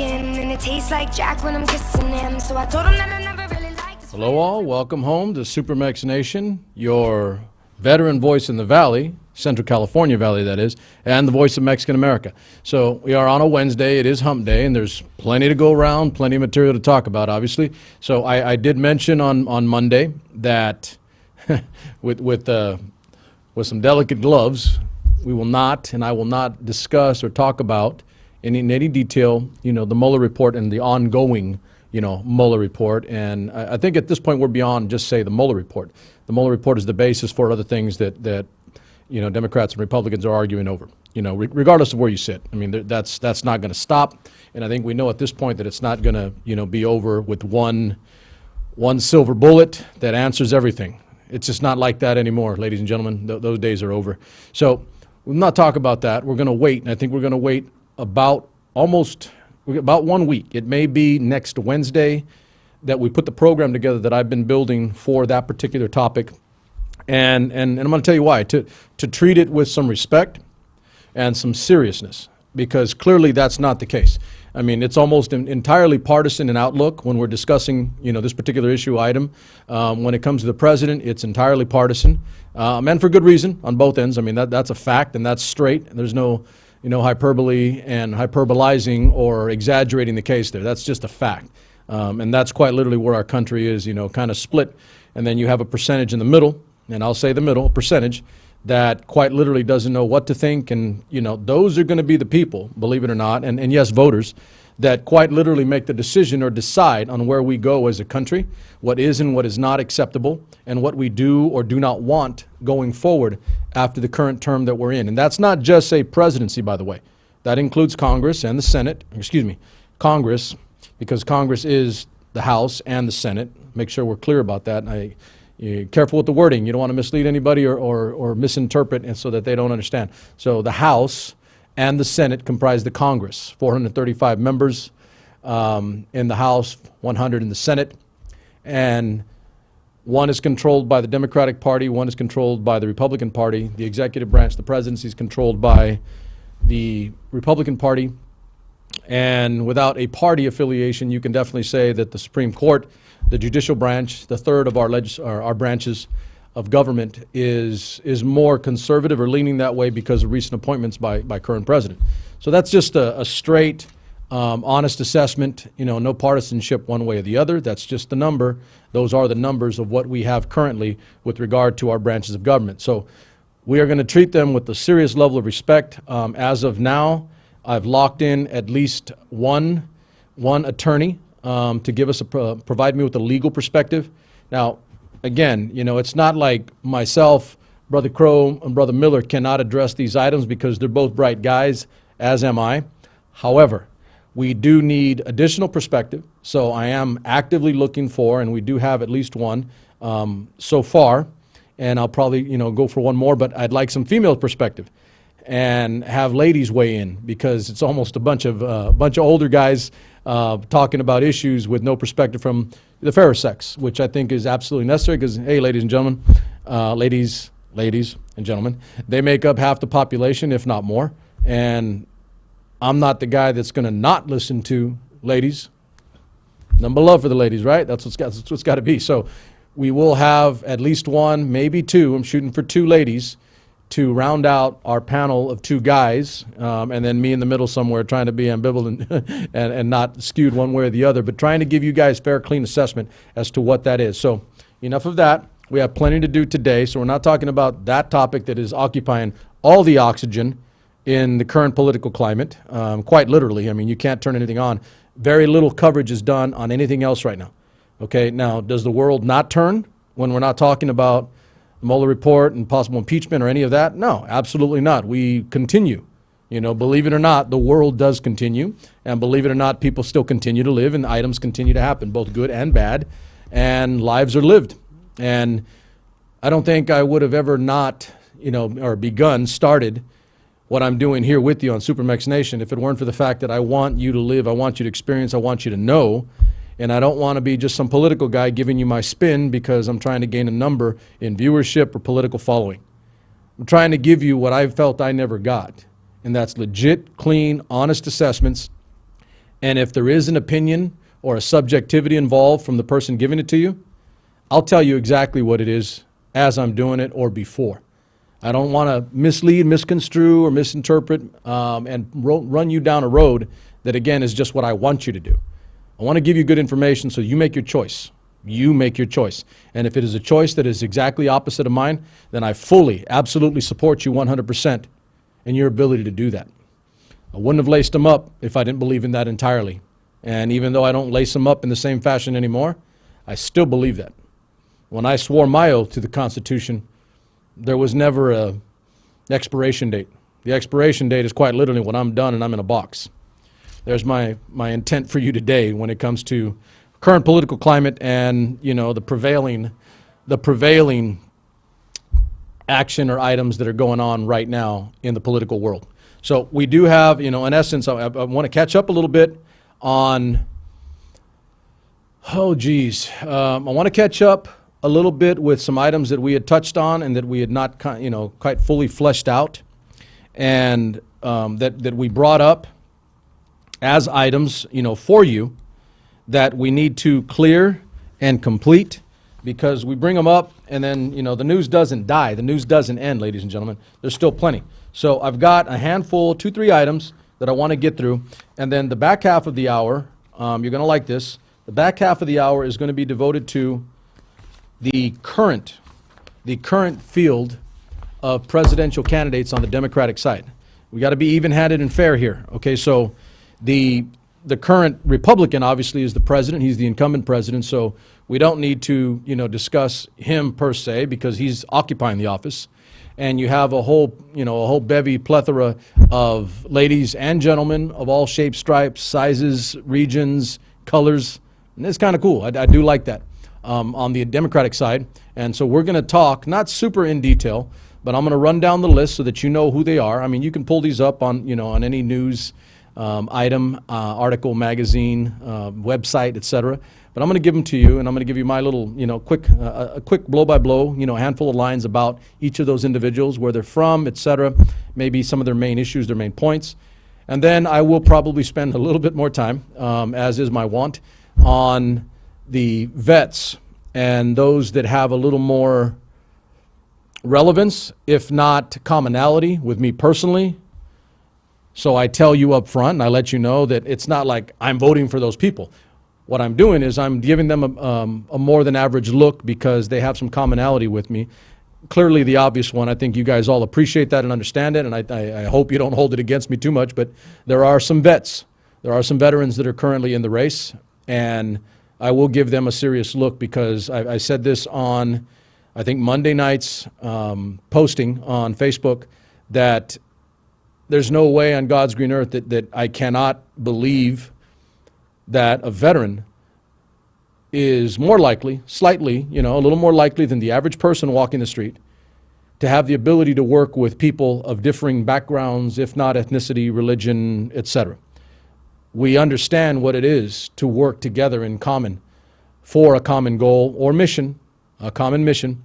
skin, and it tastes like Jack when I'm kissing him. So I told him that I never really liked this. Hello all, welcome home to SuperMex Nation, your veteran voice in the Valley, Central California Valley that is, and the voice of Mexican America. So we are on a Wednesday, it is hump day, and there's plenty to go around, plenty of material to talk about, obviously. So I did mention on Monday that with some delicate gloves, we will not, and I will not discuss or talk about in any detail, the Mueller report and the ongoing, Mueller report. And I think at this point we're beyond just say the Mueller report. The Mueller report is the basis for other things that Democrats and Republicans are arguing over, regardless of where you sit. I mean, that's not going to stop. And I think we know at this point that it's not going to, be over with one silver bullet that answers everything. It's just not like that anymore, ladies and gentlemen. Those days are over. So we'll not talk about that. We're going to wait, and I think we're going to wait about 1 week. It may be next Wednesday that we put the program together that I've been building for that particular topic. And I'm going to tell you why. To treat it with some respect and some seriousness, because clearly that's not the case. I mean, it's almost entirely partisan in outlook when we're discussing, this particular issue item. When it comes to the president, it's entirely partisan, and for good reason on both ends. I mean, that's a fact, and that's straight. There's no, hyperbole and hyperbolizing or exaggerating the case there. That's just a fact, and that's quite literally where our country is, kind of split. And then you have a percentage in the middle, and I'll say the middle, a percentage, that quite literally doesn't know what to think. And, those are going to be the people, believe it or not, and yes, voters, that quite literally make the decision or decide on where we go as a country, what is and what is not acceptable, and what we do or do not want going forward after the current term that we're in. And that's not just a presidency, by the way. That includes Congress and the Senate, Congress, because Congress is the House and the Senate. Make sure we're clear about that. You're careful with the wording. You don't want to mislead anybody or misinterpret, and so that they don't understand. So the House and the Senate comprise the Congress, 435 members in the House, 100 in the Senate. And one is controlled by the Democratic Party, one is controlled by the Republican Party. The executive branch, the presidency, is controlled by the Republican Party. And without a party affiliation, you can definitely say that the Supreme Court, the judicial branch, the third of our branches of government, is more conservative or leaning that way because of recent appointments by current president. So that's just a straight, honest assessment. No partisanship one way or the other. That's just the number. Those are the numbers of what we have currently with regard to our branches of government. So we are going to treat them with a serious level of respect. As of now, I've locked in at least one attorney to give us provide me with a legal perspective. Now, again, it's not like myself, Brother Crow, and Brother Miller cannot address these items because they're both bright guys, as am I. However, we do need additional perspective, so I am actively looking for, and we do have at least one so far, and I'll probably go for one more, but I'd like some female perspective and have ladies weigh in, because it's almost a bunch of older guys talking about issues with no perspective from the fairer sex, which I think is absolutely necessary because, hey, ladies and gentlemen, ladies and gentlemen, they make up half the population, if not more. And I'm not the guy that's going to not listen to ladies. Number love for the ladies, right? That's what's got to be. So we will have at least one, maybe two. I'm shooting for two ladies to round out our panel of two guys, and then me in the middle somewhere trying to be ambivalent and not skewed one way or the other, but trying to give you guys fair, clean assessment as to what that is. So enough of that. We have plenty to do today, so we're not talking about that topic that is occupying all the oxygen in the current political climate, quite literally. I mean, you can't turn anything on. Very little coverage is done on anything else right now. Okay, now, does the world not turn when we're not talking about the Mueller report and possible impeachment or any of that? No, absolutely not. We continue. Believe it or not, the world does continue. And believe it or not, people still continue to live and items continue to happen, both good and bad. And lives are lived. And I don't think I would have ever not, or started what I'm doing here with you on SuperMex Nation if it weren't for the fact that I want you to live, I want you to experience, I want you to know. And I don't want to be just some political guy giving you my spin because I'm trying to gain a number in viewership or political following. I'm trying to give you what I felt I never got, and that's legit, clean, honest assessments And if there is an opinion or a subjectivity involved from the person giving it to you, I'll tell you exactly what it is as I'm doing it or before. I don't want to mislead, misconstrue, or misinterpret and run you down a road that, again, is just what I want you to do. I want to give you good information so you make your choice. You make your choice. And if it is a choice that is exactly opposite of mine, then I fully, absolutely support you 100% in your ability to do that. I wouldn't have laced them up if I didn't believe in that entirely. And even though I don't lace them up in the same fashion anymore, I still believe that. When I swore my oath to the Constitution, there was never an expiration date. The expiration date is quite literally when I'm done and I'm in a box. There's my intent for you today when it comes to current political climate and, you know, the prevailing action or items that are going on right now in the political world. So we do have, you know, in essence, I want to catch up a little bit on, I want to catch up a little bit with some items that we had touched on and that we had not, quite fully fleshed out, and that we brought up as items, for you that we need to clear and complete, because we bring them up and then, the news doesn't die. The news doesn't end, ladies and gentlemen. There's still plenty. So I've got a handful, 2-3 items that I want to get through. And then the back half of the hour, you're going to like this. The back half of the hour is going to be devoted to the current field of presidential candidates on the Democratic side. We got to be even-handed and fair here. Okay, so the current Republican obviously is the president. He's the incumbent president, so we don't need to, discuss him per se because he's occupying the office. And you have a whole bevy, plethora of ladies and gentlemen of all shapes, stripes, sizes, regions, colors. And it's kind of cool. I do like that on the Democratic side. And so we're going to talk, not super in detail, but I'm going to run down the list so that you know who they are. I mean, you can pull these up on, on any news item, article, magazine, website, etc. But I'm going to give them to you, and I'm going to give you my little, a quick blow-by-blow, handful of lines about each of those individuals, where they're from, etc., maybe some of their main issues, their main points. And then I will probably spend a little bit more time, as is my wont, on the vets and those that have a little more relevance, if not commonality, with me personally. So I tell you up front, and I let you know that it's not like I'm voting for those people. What I'm doing is I'm giving them a more than average look because they have some commonality with me. Clearly the obvious one, I think you guys all appreciate that and understand it, and I hope you don't hold it against me too much, but there are some vets. There are some veterans that are currently in the race, and I will give them a serious look because I said this on, I think, Monday night's posting on Facebook, that there's no way on God's green earth that I cannot believe that a veteran is more likely, slightly, a little more likely than the average person walking the street to have the ability to work with people of differing backgrounds, if not ethnicity, religion, etc. We understand what it is to work together in common for a common goal or mission, a common mission,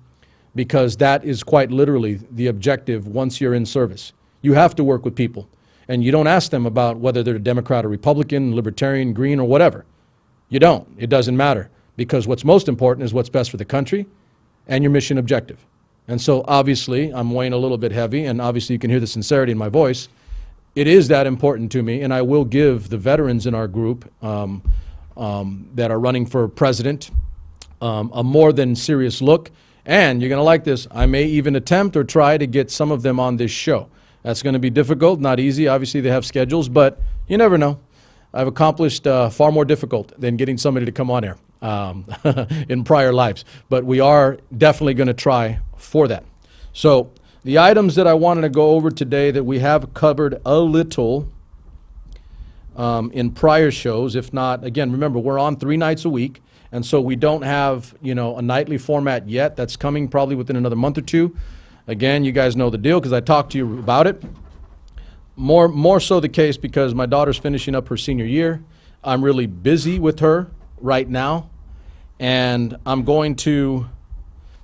because that is quite literally the objective once you're in service. You have to work with people. And you don't ask them about whether they're a Democrat or Republican, Libertarian, Green, or whatever. You don't. It doesn't matter. Because what's most important is what's best for the country and your mission objective. And so obviously, I'm weighing a little bit heavy, and obviously you can hear the sincerity in my voice. It is that important to me, and I will give the veterans in our group that are running for president a more than serious look. And you're going to like this. I may even attempt or try to get some of them on this show. That's going to be difficult, not easy. Obviously, they have schedules, but you never know. I've accomplished far more difficult than getting somebody to come on air in prior lives. But we are definitely going to try for that. So the items that I wanted to go over today that we have covered a little in prior shows, if not, again, remember, we're on 3 nights a week, and so we don't have, a nightly format yet. That's coming probably within another month or two. Again, you guys know the deal because I talked to you about it. More so the case because my daughter's finishing up her senior year. I'm really busy with her right now, and I'm going to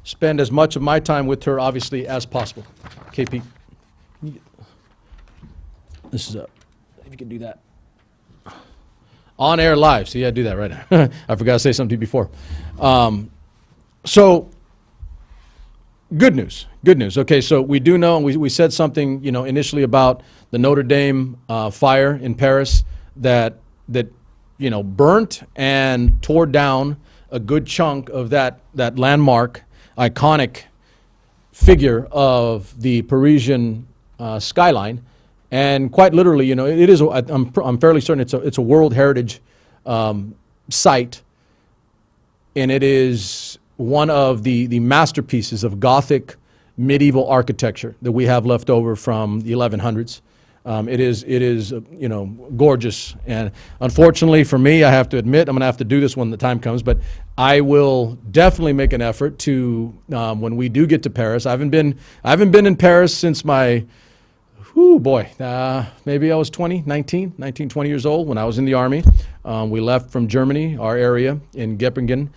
spend as much of my time with her, obviously, as possible. KP, this is up. If you can do that. On air live. See, I do that right now. I forgot to say something to you before. So, good news. Good news. Okay, so we do know, and we said something, initially about the Notre Dame fire in Paris that burnt and tore down a good chunk of that landmark, iconic figure of the Parisian skyline. And quite literally, it is. I'm fairly certain it's a World Heritage site, and it is one of the masterpieces of Gothic medieval architecture that we have left over from the 1100s. It is gorgeous, and unfortunately for me, I have to admit I'm going to have to do this when the time comes. But I will definitely make an effort to when we do get to Paris. I haven't been in Paris since my. Maybe I was 20 years old when I was in the Army. We left from Germany, our area in Göppingen,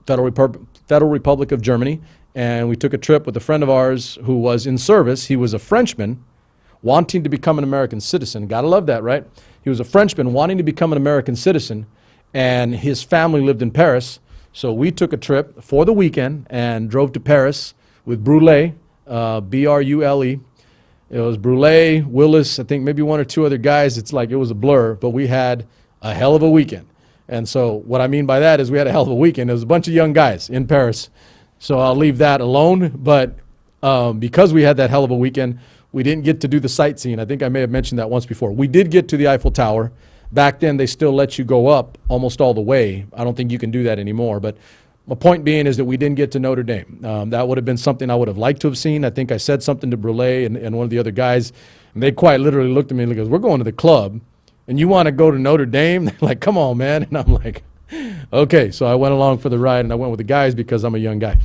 Federal Republic of Germany, and we took a trip with a friend of ours who was in service. He was a Frenchman wanting to become an American citizen. Gotta love that, right? He was a Frenchman wanting to become an American citizen, and his family lived in Paris. So we took a trip for the weekend and drove to Paris with Brule, B-R-U-L-E. It was Brule, Willis, I think maybe one or two other guys. It's like it was a blur, but we had a hell of a weekend. And so what I mean by that is we had a hell of a weekend. It was a bunch of young guys in Paris. So I'll leave that alone. But because we had that hell of a weekend, we didn't get to do the sightseeing. I think I may have mentioned that once before. We did get to the Eiffel Tower. Back then, they still let you go up almost all the way. I don't think you can do that anymore. But my point being is that we didn't get to Notre Dame. That would have been something I would have liked to have seen. I think I said something to Brule and one of the other guys, and they quite literally looked at me and goes, "We're going to the club, and you want to go to Notre Dame?" They're like, "Come on, man." And I'm like, okay. So I went along for the ride, and I went with the guys because I'm a young guy.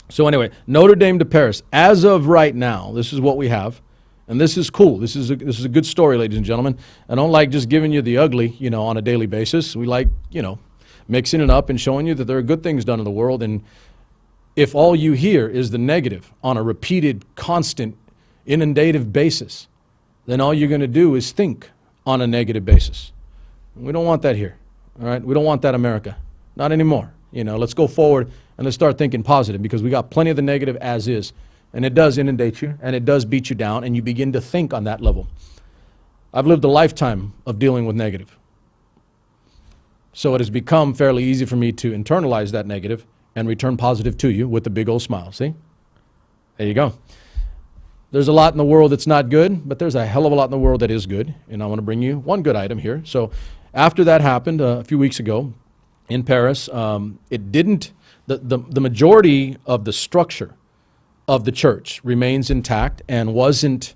So anyway, Notre Dame to Paris. As of right now, this is what we have, and this is cool. This is a good story, ladies and gentlemen. I don't like just giving you the ugly, on a daily basis. We like, mixing it up and showing you that there are good things done in the world. And if all you hear is the negative on a repeated, constant, inundative basis, then all you're going to do is think on a negative basis. We don't want that here, all right? We don't want that America. Not anymore. Let's go forward and let's start thinking positive, because we got plenty of the negative as is. And it does inundate you, and it does beat you down, and you begin to think on that level. I've lived a lifetime of dealing with negative. So it has become fairly easy for me to internalize that negative and return positive to you with a big old smile. See? There you go. There's a lot in the world that's not good, but there's a hell of a lot in the world that is good. And I want to bring you one good item here. So after that happened a few weeks ago in Paris, the majority of the structure of the church remains intact and wasn't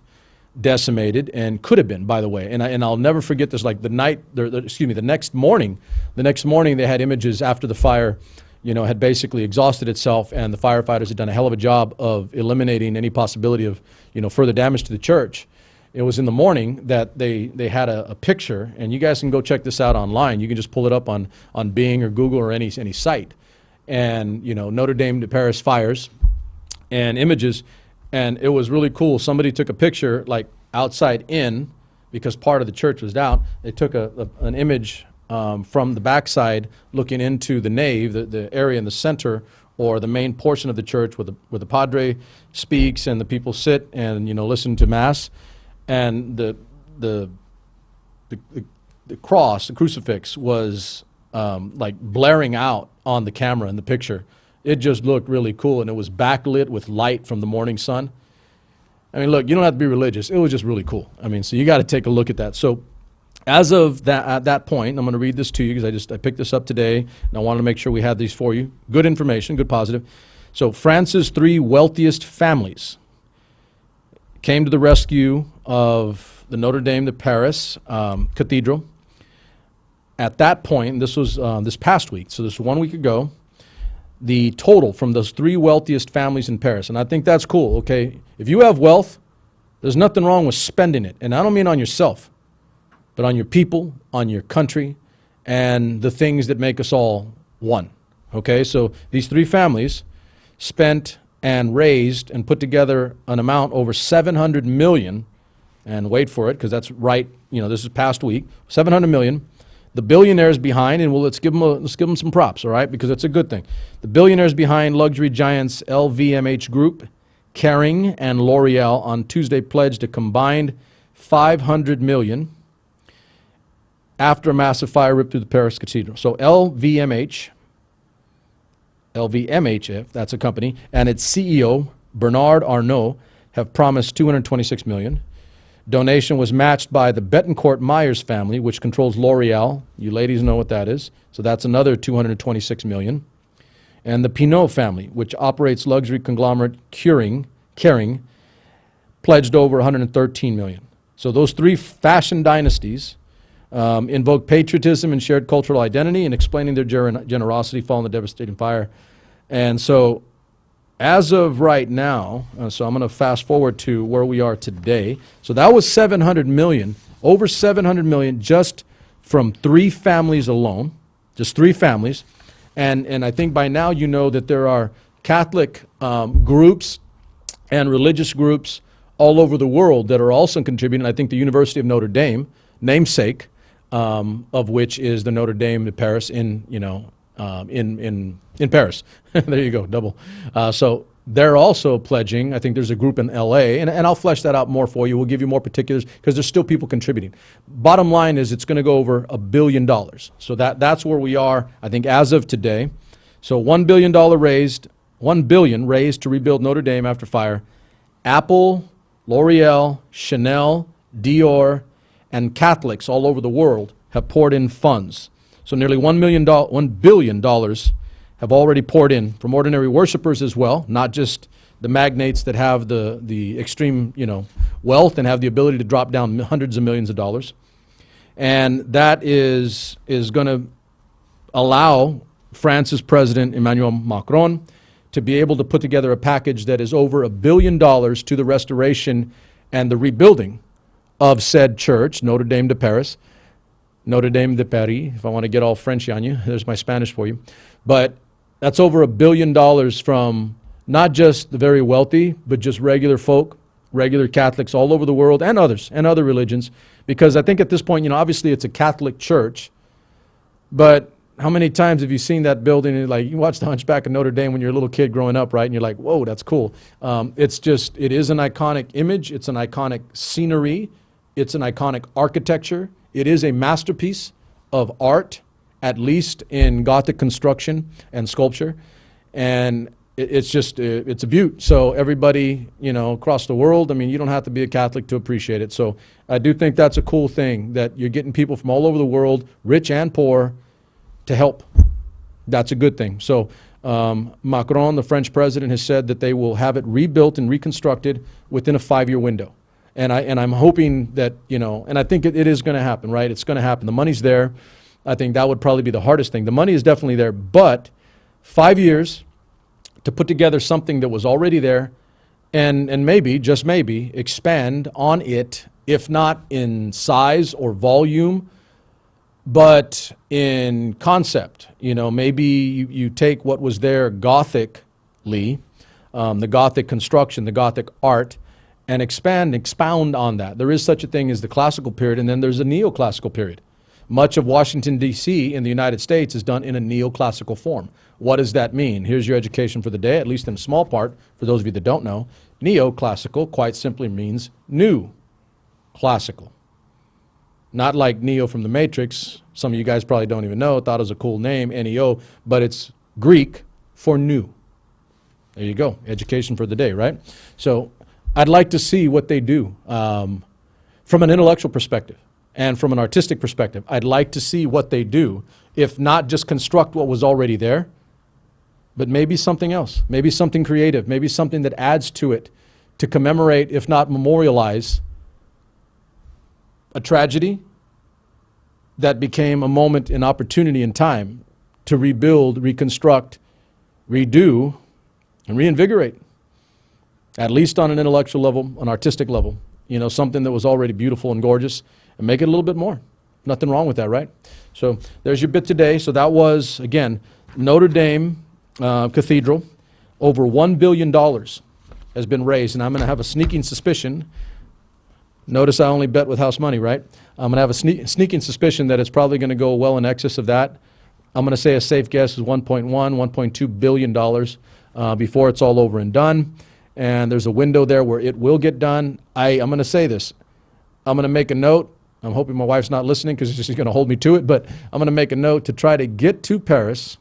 decimated, and could have been, by the way. And I'll never forget this. Like the next morning they had images after the fire, had basically exhausted itself, and the firefighters had done a hell of a job of eliminating any possibility of, further damage to the church. It was in the morning that they had a picture, and you guys can go check this out online. You can just pull it up on Bing or Google or any site. And, Notre Dame de Paris fires and images. And it was really cool. Somebody took a picture, like outside in, because part of the church was out. They took an image from the backside looking into the nave, the area in the center, or the main portion of the church where the padre speaks and the people sit and listen to mass. And the cross, the crucifix, was like blaring out on the camera in the picture. It just looked really cool, and it was backlit with light from the morning sun. I mean, look, you don't have to be religious. It was just really cool. I mean, so you got to take a look at that. So as of at that point, I'm going to read this to you because I picked this up today, and I wanted to make sure we had these for you. Good information, good positive. So France's 3 wealthiest families came to the rescue of the Notre Dame de Paris Cathedral. At that point, this was this past week, so this was 1 week ago, the total from those 3 wealthiest families in Paris. And I think that's cool, okay? If you have wealth, there's nothing wrong with spending it. And I don't mean on yourself, but on your people, on your country, and the things that make us all one, okay? So these 3 families spent and raised and put together an amount over 700 million, and wait for it, because that's right, this is past week, 700 million. the billionaires behind, and let's give them some props, all right, because it's a good thing. The billionaires behind luxury giants LVMH Group, Kering, and L'Oreal on Tuesday pledged a combined $500 million after a massive fire ripped through the Paris Cathedral. So LVMH, if that's a company, and its CEO, Bernard Arnault, have promised $226 million. Donation was matched by the Bettencourt Myers family, which controls L'Oreal. You ladies know what that is. So that's another $226 million. And the Pinault family, which operates luxury conglomerate Kering, pledged over $113 million. So those three fashion dynasties invoke patriotism and shared cultural identity in explaining their generosity following the devastating fire. And so as of right now, so I'm going to fast forward to where we are today. So that was $700 million, over $700 million just from three families alone, just three families. And I think by now you know that there are Catholic groups and religious groups all over the world that are also contributing. I think the University of Notre Dame, namesake of which is the Notre Dame de Paris in Paris. There you go, double. So they're also pledging. I think there's a group in LA, and I'll flesh that out more for you. We'll give you more particulars because there's still people contributing. Bottom line is it's going to go over $1 billion. So that's where we are, I think, as of today. So $1 billion raised, $1 billion raised to rebuild Notre Dame after fire. Apple, L'Oreal, Chanel, Dior, and Catholics all over the world have poured in funds. So nearly $1 billion have already poured in from ordinary worshipers as well, not just the magnates that have the extreme, wealth and have the ability to drop down hundreds of millions of dollars. And that is going to allow France's President Emmanuel Macron to be able to put together a package that is over $1 billion to the restoration and the rebuilding of said church, Notre Dame de Paris. Notre Dame de Paris, if I want to get all Frenchy on you. There's my Spanish for you. But that's over $1 billion from not just the very wealthy, but just regular folk, regular Catholics all over the world, and others, and other religions. Because I think at this point, obviously it's a Catholic church, but how many times have you seen that building? Like, you watch The Hunchback of Notre Dame when you're a little kid growing up, right? And you're like, whoa, that's cool. It is an iconic image. It's an iconic scenery. It's an iconic architecture. It is a masterpiece of art, at least in Gothic construction and sculpture. And it's a beaut. So everybody, across the world, you don't have to be a Catholic to appreciate it. So I do think that's a cool thing, that you're getting people from all over the world, rich and poor, to help. That's a good thing. So Macron, the French president, has said that they will have it rebuilt and reconstructed within a 5-year window. And I'm hoping that, and I think it is going to happen, right? It's going to happen. The money's there. I think that would probably be the hardest thing. The money is definitely there, but 5 years to put together something that was already there and maybe, just maybe, expand on it, if not in size or volume, but in concept. Maybe you take what was there Gothically, the Gothic construction, the Gothic art, and expound on that. There is such a thing as the classical period, and then there's a neoclassical period. Much of Washington, D.C. in the United States is done in a neoclassical form. What does that mean? Here's your education for the day, at least in a small part, for those of you that don't know. Neoclassical quite simply means new classical. Not like Neo from the Matrix. Some of you guys probably don't even know, thought it was a cool name, N-E-O, but it's Greek for new. There you go, education for the day, right? So I'd like to see what they do from an intellectual perspective and from an artistic perspective. I'd like to see what they do, if not just construct what was already there, but maybe something else, maybe something creative, maybe something that adds to it to commemorate, if not memorialize, a tragedy that became a moment in opportunity in time to rebuild, reconstruct, redo, and reinvigorate, at least on an intellectual level, an artistic level, something that was already beautiful and gorgeous, and make it a little bit more. Nothing wrong with that, right? So there's your bit today. So that was, again, Notre Dame Cathedral. Over $1 billion has been raised, and I'm going to have a sneaking suspicion Notice I only bet with house money, right? I'm going to have a sneaking suspicion that it's probably going to go well in excess of that. I'm going to say a safe guess is $1.1, $1.2 billion before it's all over and done. And there's a window there where it will get done. I'm going to say this. I'm going to make a note. I'm hoping my wife's not listening because she's going to hold me to it. But I'm going to make a note to try to get to Paris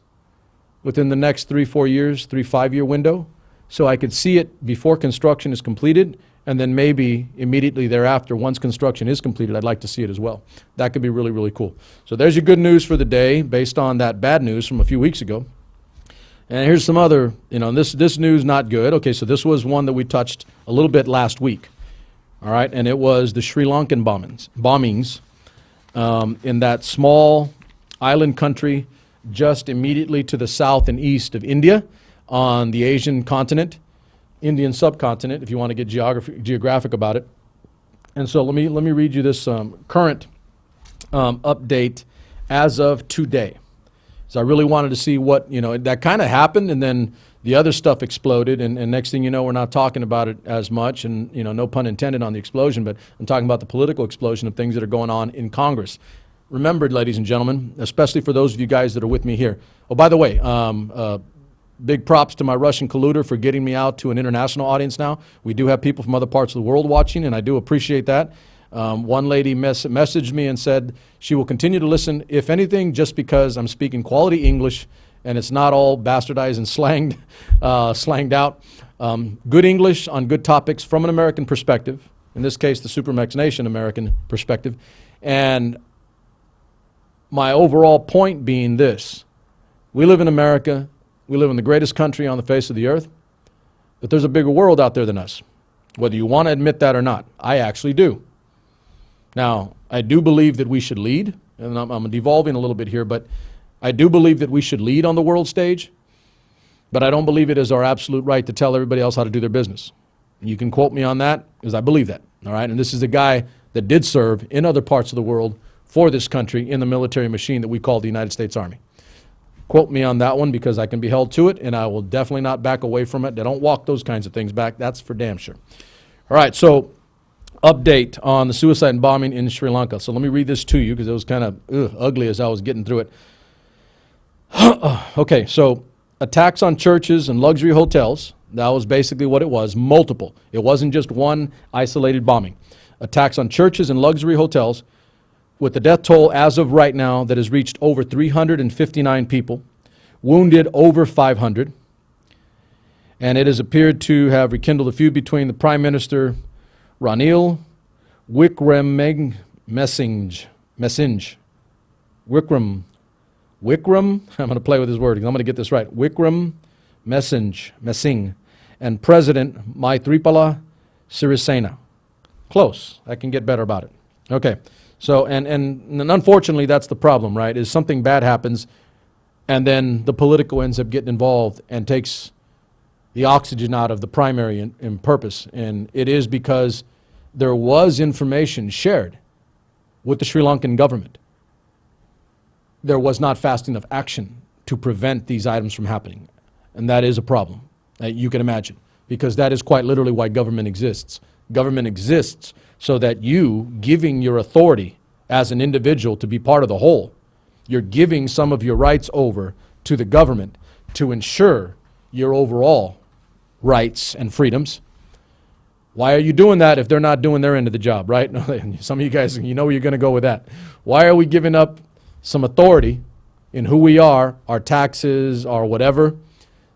within the next 3-4 years, 3-5-year window, so I could see it before construction is completed. And then maybe immediately thereafter, once construction is completed, I'd like to see it as well. That could be really, really cool. So there's your good news for the day based on that bad news from a few weeks ago. And here's some other, this news not good. Okay, so this was one that we touched a little bit last week. All right, and it was the Sri Lankan bombings in that small island country just immediately to the south and east of India on the Asian continent. Indian subcontinent, if you want to get geographic about it. And so let me read you this current update as of today. So I really wanted to see what, that kind of happened, and then the other stuff exploded, and next thing you know, we're not talking about it as much, and no pun intended on the explosion, but I'm talking about the political explosion of things that are going on in Congress. Remember, ladies and gentlemen, especially for those of you guys that are with me here. Oh, by the way, big props to my Russian colluder for getting me out to an international audience now. We do have people from other parts of the world watching, and I do appreciate that. One lady messaged me and said she will continue to listen, if anything, just because I'm speaking quality English and it's not all bastardized and slanged out. Good English on good topics from an American perspective, in this case, the SuperMex Nation American perspective. And my overall point being this: we live in America. We live in the greatest country on the face of the earth, but there's a bigger world out there than us, whether you want to admit that or not. I actually do. Now, I do believe that we should lead, and I'm devolving a little bit here, but I do believe that we should lead on the world stage, but I don't believe it is our absolute right to tell everybody else how to do their business. You can quote me on that, because I believe that, all right? And this is a guy that did serve in other parts of the world for this country in the military machine that we call the United States Army. Quote me on that one, because I can be held to it, and I will definitely not back away from it. They don't walk those kinds of things back. That's for damn sure. All right, so update on the suicide and bombing in Sri Lanka. So let me read this to you, because it was kind of ugly as I was getting through it. Okay, so attacks on churches and luxury hotels. That was basically what it was, multiple. It wasn't just one isolated bombing. Attacks on churches and luxury hotels, with the death toll as of right now that has reached over 359 people, wounded over 500, and it has appeared to have rekindled a feud between the Prime Minister Ranil Wickrem, I'm going to play with his word, I'm going to get this right, Messing, and President Maithripala Sirisena. Close. I can get better about it. Okay. So, and unfortunately, that's the problem, right, is something bad happens, and then the political ends up getting involved and takes the oxygen out of the primary and purpose. And it is because there was information shared with the Sri Lankan government. There was not fast enough action to prevent these items from happening. And that is a problem, you can imagine, because that is quite literally why government exists. Government exists so that you, giving your authority as an individual to be part of the whole, you're giving some of your rights over to the government to ensure your overall rights and freedoms. Why are you doing that if they're not doing their end of the job, right? Some of you guys, you know where you're going to go with that. Why are we giving up some authority in who we are, our taxes, our whatever,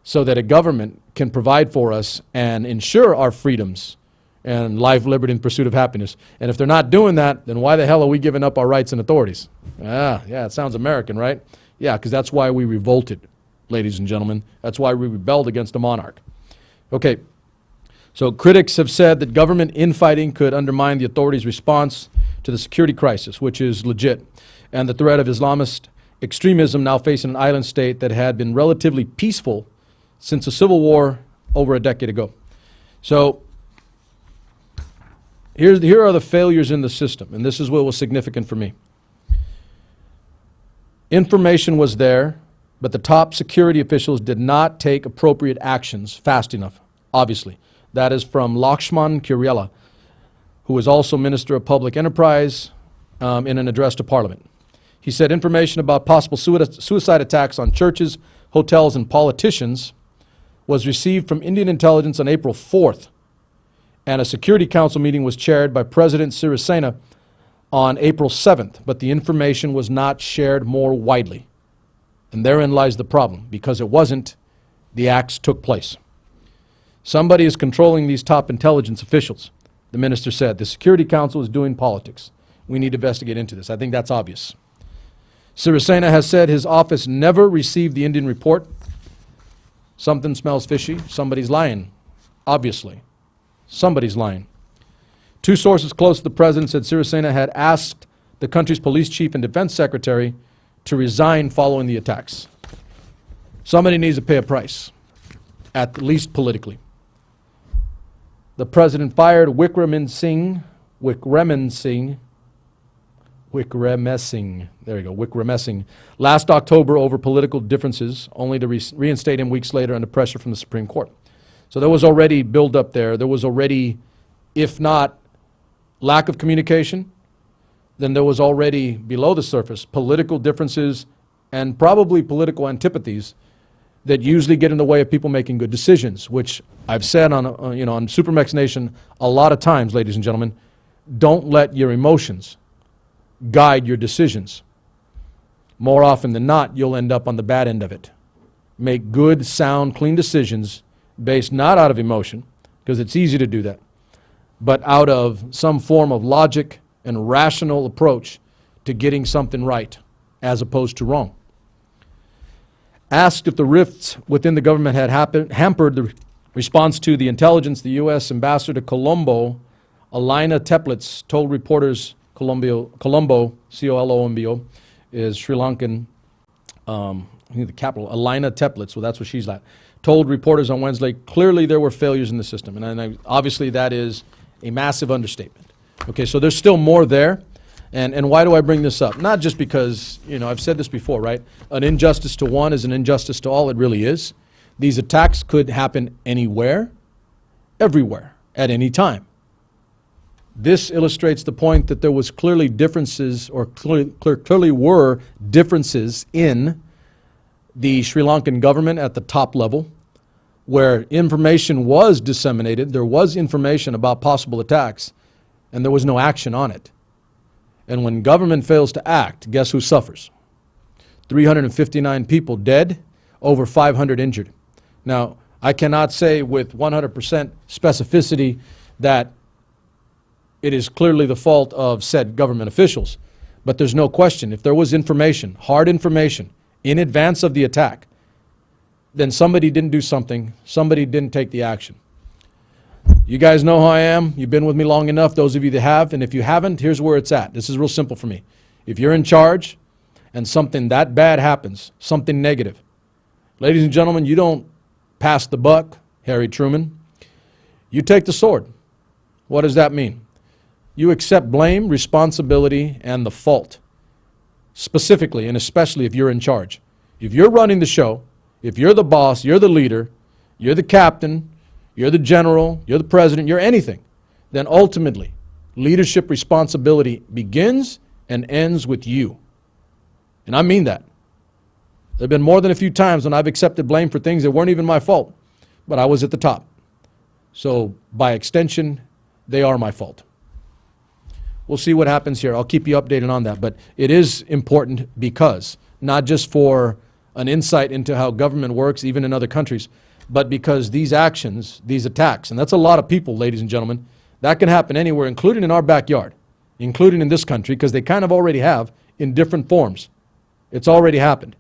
so that a government can provide for us and ensure our freedoms and life, liberty, and pursuit of happiness? And if they're not doing that, then why the hell are we giving up our rights and authorities? Yeah, it sounds American, right? Yeah, because that's why we revolted, ladies and gentlemen. That's why we rebelled against the monarch. Okay, so critics have said that government infighting could undermine the authorities' response to the security crisis, which is legit, and the threat of Islamist extremism now facing an island state that had been relatively peaceful since a civil war over a decade ago. So here are the failures in the system, and this is what was significant for me. Information was there, but the top security officials did not take appropriate actions fast enough, obviously. That is from Lakshman Kurela, who was also Minister of Public Enterprise, in an address to Parliament. He said information about possible suicide attacks on churches, hotels, and politicians was received from Indian intelligence on April 4th, and a Security Council meeting was chaired by President Sirisena on April 7th, but the information was not shared more widely. And therein lies the problem. Because it wasn't, the acts took place. Somebody is controlling these top intelligence officials, the minister said. The Security Council is doing politics. We need to investigate into this. I think that's obvious. Sirisena has said his office never received the Indian report. Something smells fishy. Somebody's lying, obviously. Somebody's lying. Two sources close to the president said Sirisena had asked the country's police chief and defense secretary to resign following the attacks. Somebody needs to pay a price, at least politically. The president fired Wickermans, last October over political differences, only to reinstate him weeks later under pressure from the Supreme Court. So there was already build-up there. There was already, if not lack of communication, then there was already below the surface political differences and probably political antipathies that usually get in the way of people making good decisions, which I've said on SuperMex Nation a lot of times, ladies and gentlemen. Don't let your emotions guide your decisions. More often than not, you'll end up on the bad end of it. Make good, sound, clean decisions based not out of emotion, because it's easy to do that, but out of some form of logic and rational approach to getting something right as opposed to wrong. Asked if the rifts within the government had hampered the response to the intelligence, the U.S. ambassador to Colombo, Alina Teplitz, told reporters, Colombo, C-O-L-O-M-B-O, is Sri Lankan, the capital, Alina Teplitz, well, that's what she's like, told reporters on Wednesday, clearly there were failures in the system. And obviously that is a massive understatement. Okay, so there's still more there. And why do I bring this up? Not just because, I've said this before, right? An injustice to one is an injustice to all. It really is. These attacks could happen anywhere, everywhere, at any time. This illustrates the point that there was clearly differences, or clearly were differences in the Sri Lankan government at the top level, where information was disseminated. There was information about possible attacks, and there was no action on it. And when government fails to act, guess who suffers? 359 people dead, over 500 injured. Now, I cannot say with 100% specificity that it is clearly the fault of said government officials, but there's no question, if there was information, hard information, in advance of the attack, then somebody didn't do something, somebody didn't take the action. You guys know who I am. You've been with me long enough, those of you that have, and if you haven't, here's where it's at. This is real simple for me. If you're in charge and something that bad happens, something negative, ladies and gentlemen, you don't pass the buck, Harry Truman. You take the sword. What does that mean? You accept blame, responsibility, and the fault, specifically and especially if you're in charge. If you're running the show, if you're the boss, you're the leader, you're the captain, you're the general, you're the president, you're anything, then ultimately leadership responsibility begins and ends with you. And I mean that. There have been more than a few times when I've accepted blame for things that weren't even my fault, but I was at the top. So by extension, they are my fault. We'll see what happens here. I'll keep you updated on that. But it is important because, not just for an insight into how government works, even in other countries, but because these actions, these attacks, and that's a lot of people, ladies and gentlemen, that can happen anywhere, including in our backyard, including in this country, because they kind of already have in different forms. It's already happened.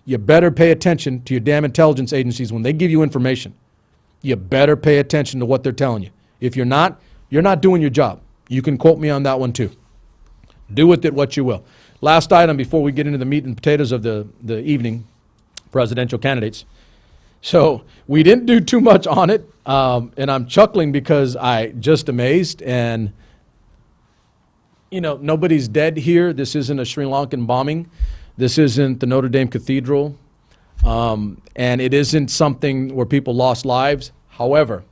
You better pay attention to your damn intelligence agencies when they give you information. You better pay attention to what they're telling you. If you're not doing your job. You can quote me on that one too. Do with it what you will. Last item before we get into the meat and potatoes of the evening, presidential candidates. So we didn't do too much on it, and I'm chuckling because I just amazed, and nobody's dead here. This isn't a Sri Lankan bombing. This isn't the Notre Dame Cathedral, and it isn't something where people lost lives. However,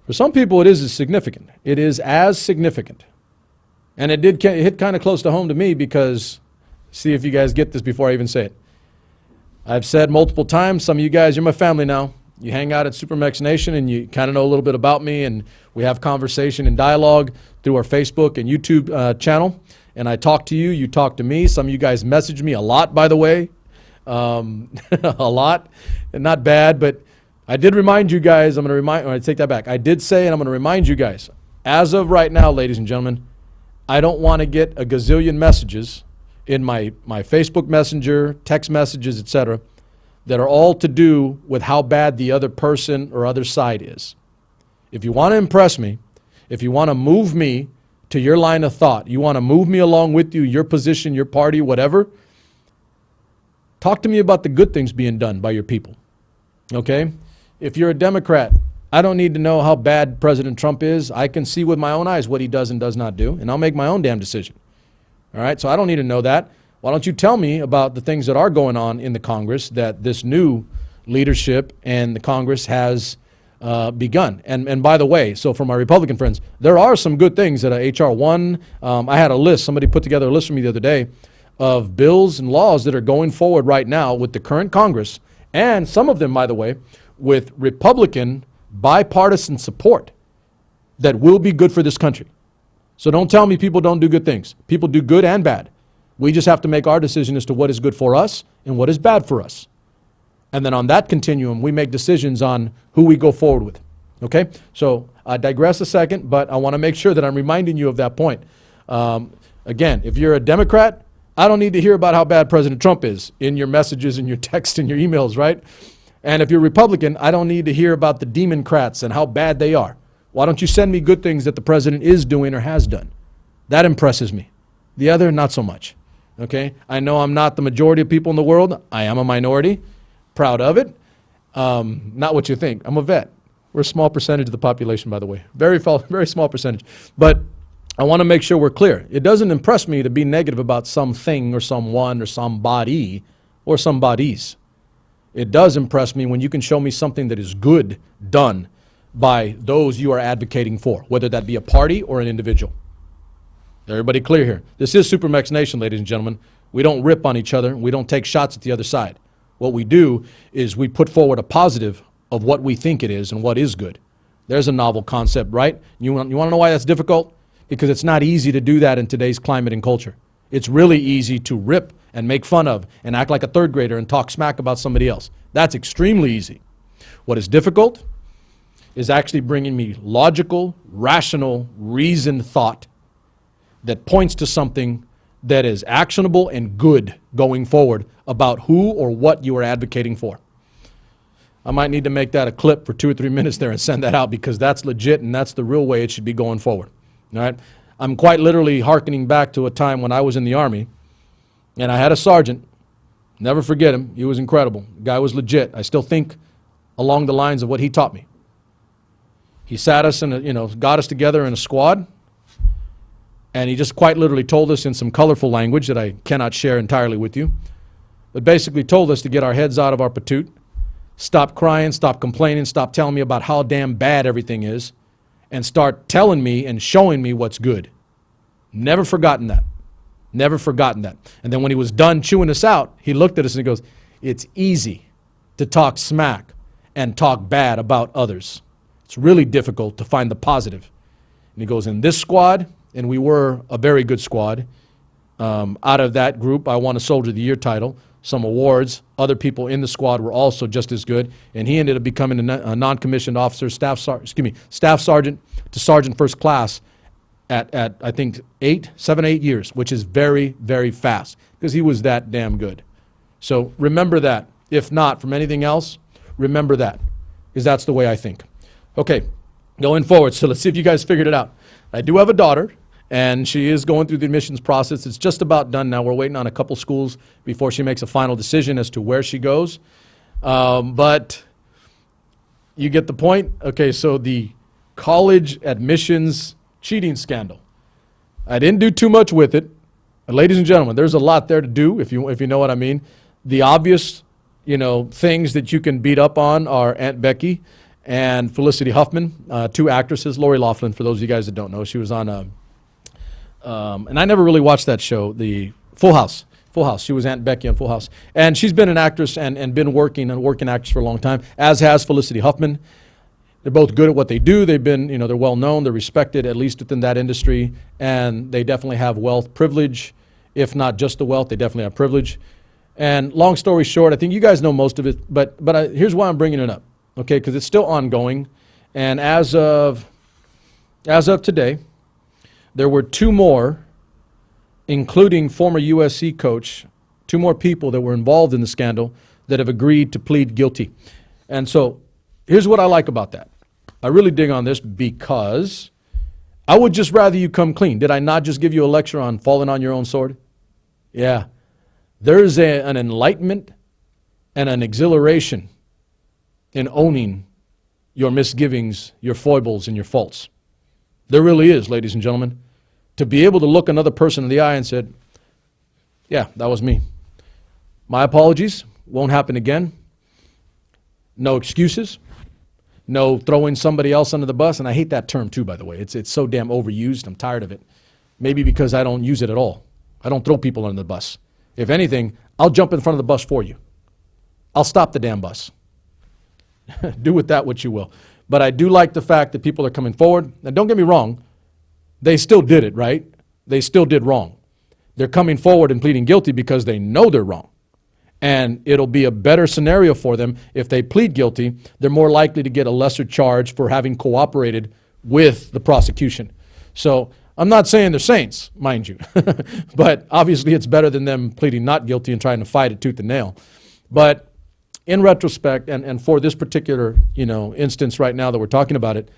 For some people, it is significant. It is as significant. And it did hit kind of close to home to me because, see if you guys get this before I even say it. I've said multiple times, some of you guys, you're my family now. You hang out at SuperMex Nation and you kind of know a little bit about me, and we have conversation and dialogue through our Facebook and YouTube channel. And I talk to you, you talk to me. Some of you guys message me a lot, by the way. A lot. And not bad, but I did remind you guys, I take that back. I did say, and I'm going to remind you guys, as of right now, ladies and gentlemen, I don't want to get a gazillion messages in my Facebook Messenger, text messages, etc., that are all to do with how bad the other person or other side is. If you want to impress me, if you want to move me to your line of thought, you want to move me along with you, your position, your party, whatever, talk to me about the good things being done by your people, okay? If you're a Democrat, I don't need to know how bad President Trump is. I can see with my own eyes what he does and does not do, and I'll make my own damn decision. All right, so I don't need to know that. Why don't you tell me about the things that are going on in the Congress that this new leadership and the Congress has begun? And by the way, so for my Republican friends, there are some good things that H.R. 1, I had a list, somebody put together a list for me the other day of bills and laws that are going forward right now with the current Congress, and some of them, by the way, with Republican bipartisan support that will be good for this country. So don't tell me people don't do good things. People do good and bad. We just have to make our decision as to what is good for us and what is bad for us. And then on that continuum, we make decisions on who we go forward with. Okay? So I digress a second, but I want to make sure that I'm reminding you of that point. Again, if you're a Democrat, I don't need to hear about how bad President Trump is in your messages and your texts and your emails, right? And if you're Republican, I don't need to hear about the Democrats and how bad they are. Why don't you send me good things that the president is doing or has done? That impresses me. The other, not so much. Okay? I know I'm not the majority of people in the world. I am a minority. Proud of it. Not what you think. I'm a vet. We're a small percentage of the population, by the way. Very small percentage. But I want to make sure we're clear. It doesn't impress me to be negative about something or someone or somebody or somebodies. It does impress me when you can show me something that is good done by those you are advocating for, whether that be a party or an individual. Everybody clear here? This is SuperMex Nation, ladies and gentlemen. We don't rip on each other. We don't take shots at the other side. What we do is we put forward a positive of what we think it is and what is good. There's a novel concept, right? You want to know why that's difficult? Because it's not easy to do that in today's climate and culture. It's really easy to rip and make fun of and act like a third grader and talk smack about somebody else. That's extremely easy. What is difficult is actually bringing me logical, rational, reasoned thought that points to something that is actionable and good going forward about who or what you are advocating for. I might need to make that a clip for 2 or 3 minutes there and send that out because that's legit and that's the real way it should be going forward. All right? I'm quite literally hearkening back to a time when I was in the Army and I had a sergeant. Never forget him. He was incredible. The guy was legit. I still think along the lines of what he taught me. He sat us and got us together in a squad, and he just quite literally told us in some colorful language that I cannot share entirely with you, but basically told us to get our heads out of our patoot, stop crying, stop complaining, stop telling me about how damn bad everything is, and start telling me and showing me what's good. Never forgotten that. Never forgotten that. And then when he was done chewing us out, he looked at us and he goes, "It's easy to talk smack and talk bad about others. It's really difficult to find the positive." And he goes, in this squad, and we were a very good squad, out of that group, I won a Soldier of the Year title, some awards. Other people in the squad were also just as good, and he ended up becoming a non-commissioned officer, staff sergeant to sergeant first class at I think 7, 8 years, which is very, very fast, because he was that damn good. So remember that. If not from anything else, remember that, because that's the way I think. Okay, going forward, so let's see if you guys figured it out. I do have a daughter, and she is going through the admissions process. It's just about done now. We're waiting on a couple schools before she makes a final decision as to where she goes. But you get the point? Okay, so the college admissions cheating scandal. I didn't do too much with it. But ladies and gentlemen, there's a lot there to do, if you know what I mean. The obvious, things that you can beat up on are Aunt Becky and Felicity Huffman, two actresses. Lori Loughlin, for those of you guys that don't know, she was on and I never really watched that show, the Full House. Full House. She was Aunt Becky on Full House. And she's been an actress and been working actress for a long time, as has Felicity Huffman. They're both good at what they do. They've been, they're well known. They're respected, at least within that industry. And they definitely have wealth, privilege. If not just the wealth, they definitely have privilege. And long story short, I think you guys know most of it, but here's why I'm bringing it up, okay? Because it's still ongoing. And as of today, there were two more, including former USC coach, two more people that were involved in the scandal that have agreed to plead guilty. And so here's what I like about that. I really dig on this because I would just rather you come clean. Did I not just give you a lecture on falling on your own sword? Yeah. There's an enlightenment and an exhilaration in owning your misgivings, your foibles, and your faults. There really is, ladies and gentlemen. To be able to look another person in the eye and said, yeah, that was me. My apologies. Won't happen again. No excuses. No throwing somebody else under the bus. And I hate that term too, by the way. It's so damn overused. I'm tired of it. Maybe because I don't use it at all. I don't throw people under the bus. If anything, I'll jump in front of the bus for you. I'll stop the damn bus. Do with that what you will. But I do like the fact that people are coming forward. Now, don't get me wrong. They still did it, right? They still did wrong. They're coming forward and pleading guilty because they know they're wrong. And it'll be a better scenario for them if they plead guilty. They're more likely to get a lesser charge for having cooperated with the prosecution. So I'm not saying they're saints, mind you. But obviously it's better than them pleading not guilty and trying to fight it tooth and nail. But in retrospect, and for this particular instance right now that we're talking about it,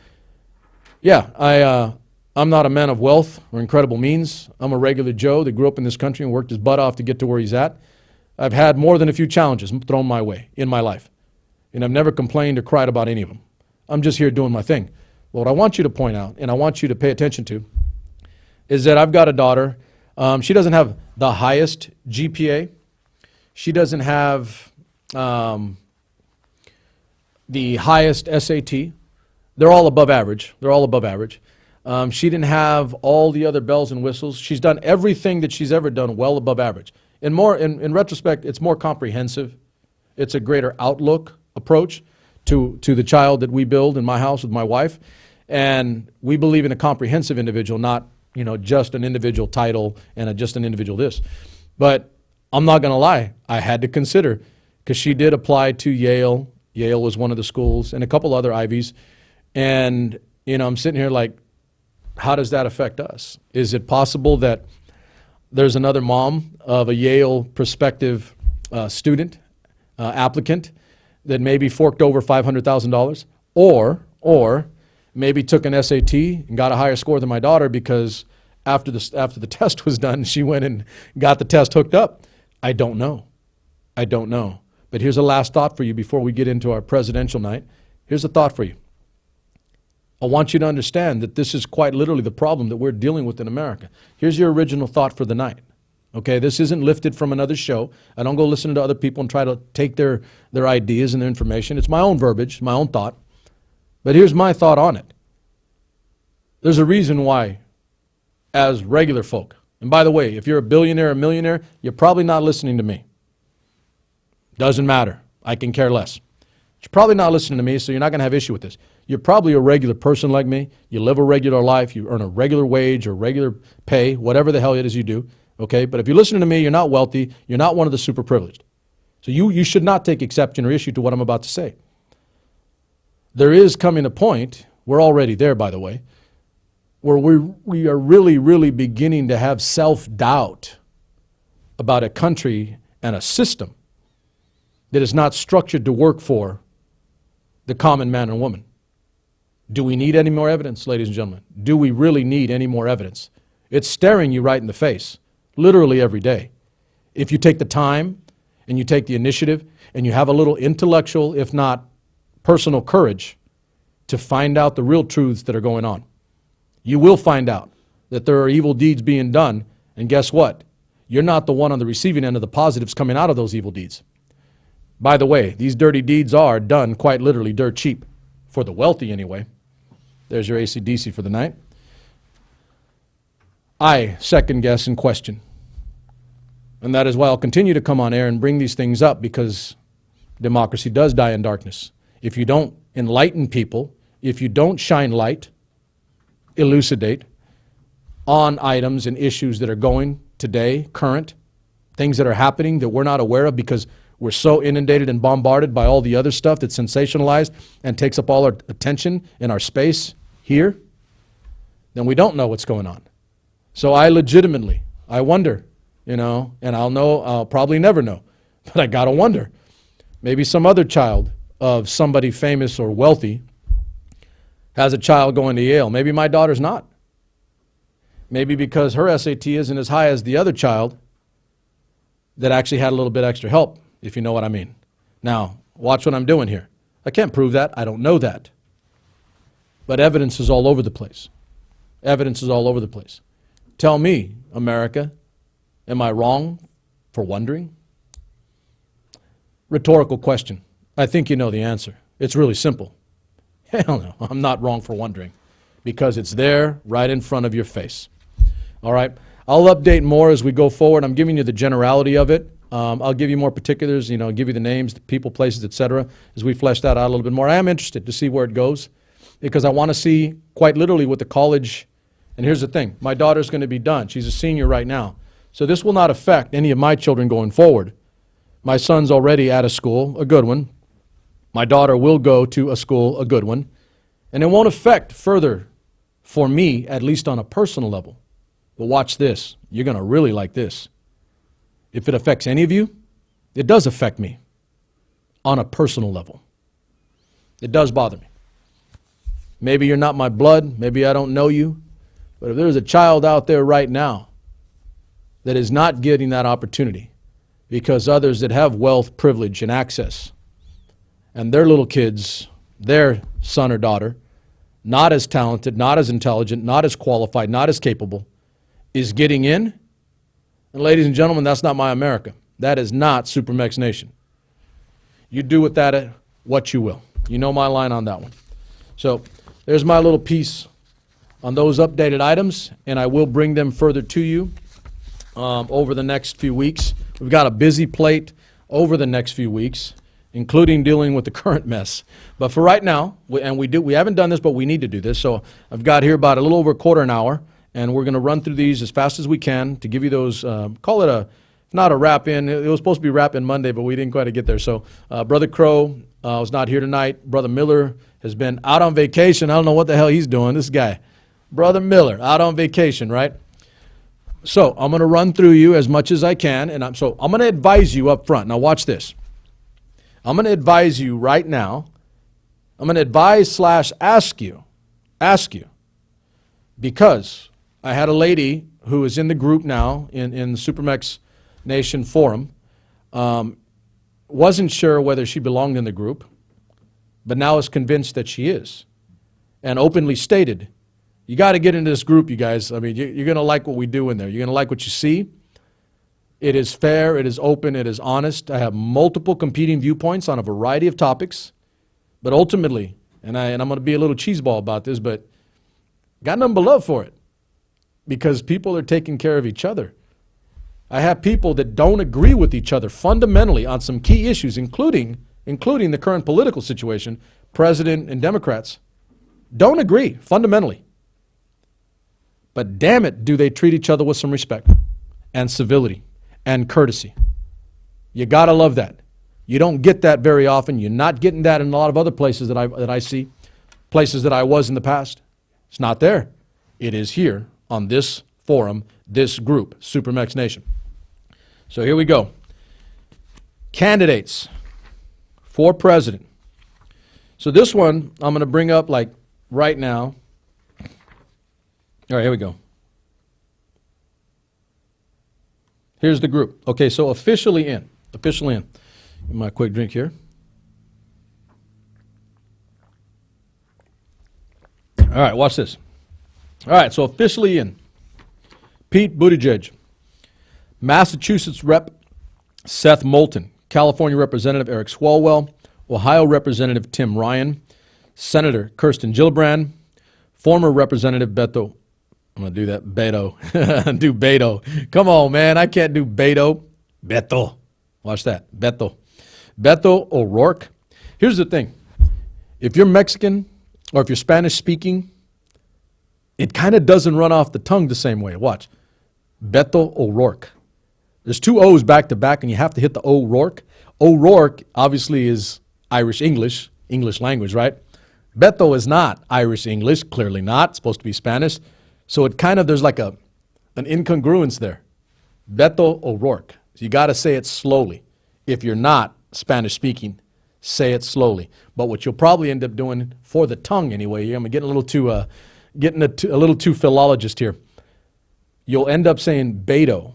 yeah, I'm not a man of wealth or incredible means. I'm a regular Joe that grew up in this country and worked his butt off to get to where he's at. I've had more than a few challenges thrown my way in my life, and I've never complained or cried about any of them. I'm just here doing my thing. Well, what I want you to point out, and I want you to pay attention to, is that I've got a daughter. She doesn't have the highest GPA. She doesn't have the highest SAT. They're all above average. They're all above average. She didn't have all the other bells and whistles. She's done everything that she's ever done well above average. In retrospect, it's more comprehensive. It's a greater outlook approach to the child that we build in my house with my wife. And we believe in a comprehensive individual, not just an individual title and just an individual this. But I'm not going to lie. I had to consider, because she did apply to Yale. Yale was one of the schools, and a couple other Ivies. And, I'm sitting here like, how does that affect us? Is it possible that there's another mom of a Yale prospective student, applicant, that maybe forked over $500,000, or maybe took an SAT and got a higher score than my daughter because after the test was done, she went and got the test hooked up? I don't know. I don't know. But here's a last thought for you before we get into our presidential night. Here's a thought for you. I want you to understand that this is quite literally the problem that we're dealing with in America. Here's your original thought for the night. Okay, this isn't lifted from another show. I don't go listen to other people and try to take their ideas and their information. It's my own verbiage, my own thought. But here's my thought on it. There's a reason why, as regular folk, and by the way, if you're a billionaire or millionaire, you're probably not listening to me. Doesn't matter. I can care less. You're probably not listening to me, so you're not going to have issue with this. You're probably a regular person like me. You live a regular life. You earn a regular wage or regular pay, whatever the hell it is you do. Okay? But if you're listening to me, you're not wealthy. You're not one of the super privileged. So you should not take exception or issue to what I'm about to say. There is coming a point, we're already there, by the way, where we are really, really beginning to have self-doubt about a country and a system that is not structured to work for the common man and woman. Do we need any more evidence, ladies and gentlemen? Do we really need any more evidence? It's staring you right in the face, literally every day. If you take the time and you take the initiative and you have a little intellectual, if not personal courage, to find out the real truths that are going on, you will find out that there are evil deeds being done, and guess what? You're not the one on the receiving end of the positives coming out of those evil deeds. By the way, these dirty deeds are done quite literally dirt cheap for the wealthy anyway. There's your AC/DC for the night. I second guess and question. And that is why I'll continue to come on air and bring these things up, because democracy does die in darkness. If you don't enlighten people, if you don't shine light, elucidate on items and issues that are going today, current, things that are happening that we're not aware of because we're so inundated and bombarded by all the other stuff that's sensationalized and takes up all our attention in our space here, then we don't know what's going on. So I wonder, and I'll probably never know, but I gotta wonder. Maybe some other child of somebody famous or wealthy has a child going to Yale. Maybe my daughter's not. Maybe because her SAT isn't as high as the other child that actually had a little bit extra help, if you know what I mean. Now, watch what I'm doing here. I can't prove that. I don't know that. But evidence is all over the place. Evidence is all over the place. Tell me, America, am I wrong for wondering? Rhetorical question. I think you know the answer. It's really simple. Hell no, I'm not wrong for wondering, because it's there right in front of your face. All right, I'll update more as we go forward. I'm giving you the generality of it. I'll give you more particulars, give you the names, the people, places, etc. as we flesh that out a little bit more. I am interested to see where it goes, because I want to see quite literally what the college, and here's the thing, my daughter's going to be done. She's a senior right now. So this will not affect any of my children going forward. My son's already at a school, a good one. My daughter will go to a school, a good one. And it won't affect further for me, at least on a personal level. But watch this. You're going to really like this. If it affects any of you, it does affect me on a personal level. It does bother me. Maybe you're not my blood. Maybe I don't know you. But if there's a child out there right now that is not getting that opportunity because others that have wealth, privilege, and access, and their little kids, their son or daughter, not as talented, not as intelligent, not as qualified, not as capable, is getting in, and ladies and gentlemen, that's not my America. That is not SuperMex Nation. You do with that what you will. You know my line on that one. So there's my little piece on those updated items, and I will bring them further to you over the next few weeks. We've got a busy plate over the next few weeks, including dealing with the current mess. But for right now, we haven't done this, but we need to do this. So I've got here about a little over a quarter an hour, and we're going to run through these as fast as we can to give you those, call it not a wrap-in. It was supposed to be wrap-in Monday, but we didn't quite get there. So Brother Crow was not here tonight. Brother Miller has been out on vacation. I don't know what the hell he's doing, this guy. Brother Miller, out on vacation, right? So I'm going to run through you as much as I can, and I'm going to advise you up front. Now watch this. I'm going to advise you right now. I'm going to advise / ask you, because I had a lady who is in the group now in the SuperMex Nation forum, wasn't sure whether she belonged in the group, but now is convinced that she is, and openly stated, you got to get into this group, you guys. I mean, you're going to like what we do in there. You're going to like what you see. It is fair, it is open, it is honest. I have multiple competing viewpoints on a variety of topics, but ultimately, and I'm going to be a little cheeseball about this, but got nothing but love for it, because people are taking care of each other. I have people that don't agree with each other fundamentally on some key issues, including the current political situation. President and Democrats don't agree fundamentally. But damn it, do they treat each other with some respect and civility and courtesy. You got to love that. You don't get that very often. You're not getting that in a lot of other places that I see, places that I was in the past. It's not there. It is here on this forum, this group, SuperMex Nation. So here we go. Candidates for president. So this one I'm going to bring up like right now. All right, here we go. Here's the group. Okay, so officially in. Give me my quick drink here. All right, watch this. All right, so officially in. Pete Buttigieg, Massachusetts Rep. Seth Moulton, California Representative Eric Swalwell, Ohio Representative Tim Ryan, Senator Kirsten Gillibrand, former Representative Beto. I'm going to do that, Beto. Do Beto. Come on, man. I can't do Beto. Beto. Watch that. Beto. Beto ORourke. Here's the thing. If you're Mexican or if you're Spanish speaking, it kind of doesn't run off the tongue the same way. Watch. Beto ORourke. There's two O's back to back, and you have to hit the ORourke. ORourke obviously is Irish English language, right? Beto is not Irish English, clearly not. It's supposed to be Spanish. So it kind of, there's like an incongruence there. Beto ORourke. So you got to say it slowly. If you're not Spanish speaking, say it slowly. But what you'll probably end up doing for the tongue anyway, I'm getting a little too philologist here. You'll end up saying Beto,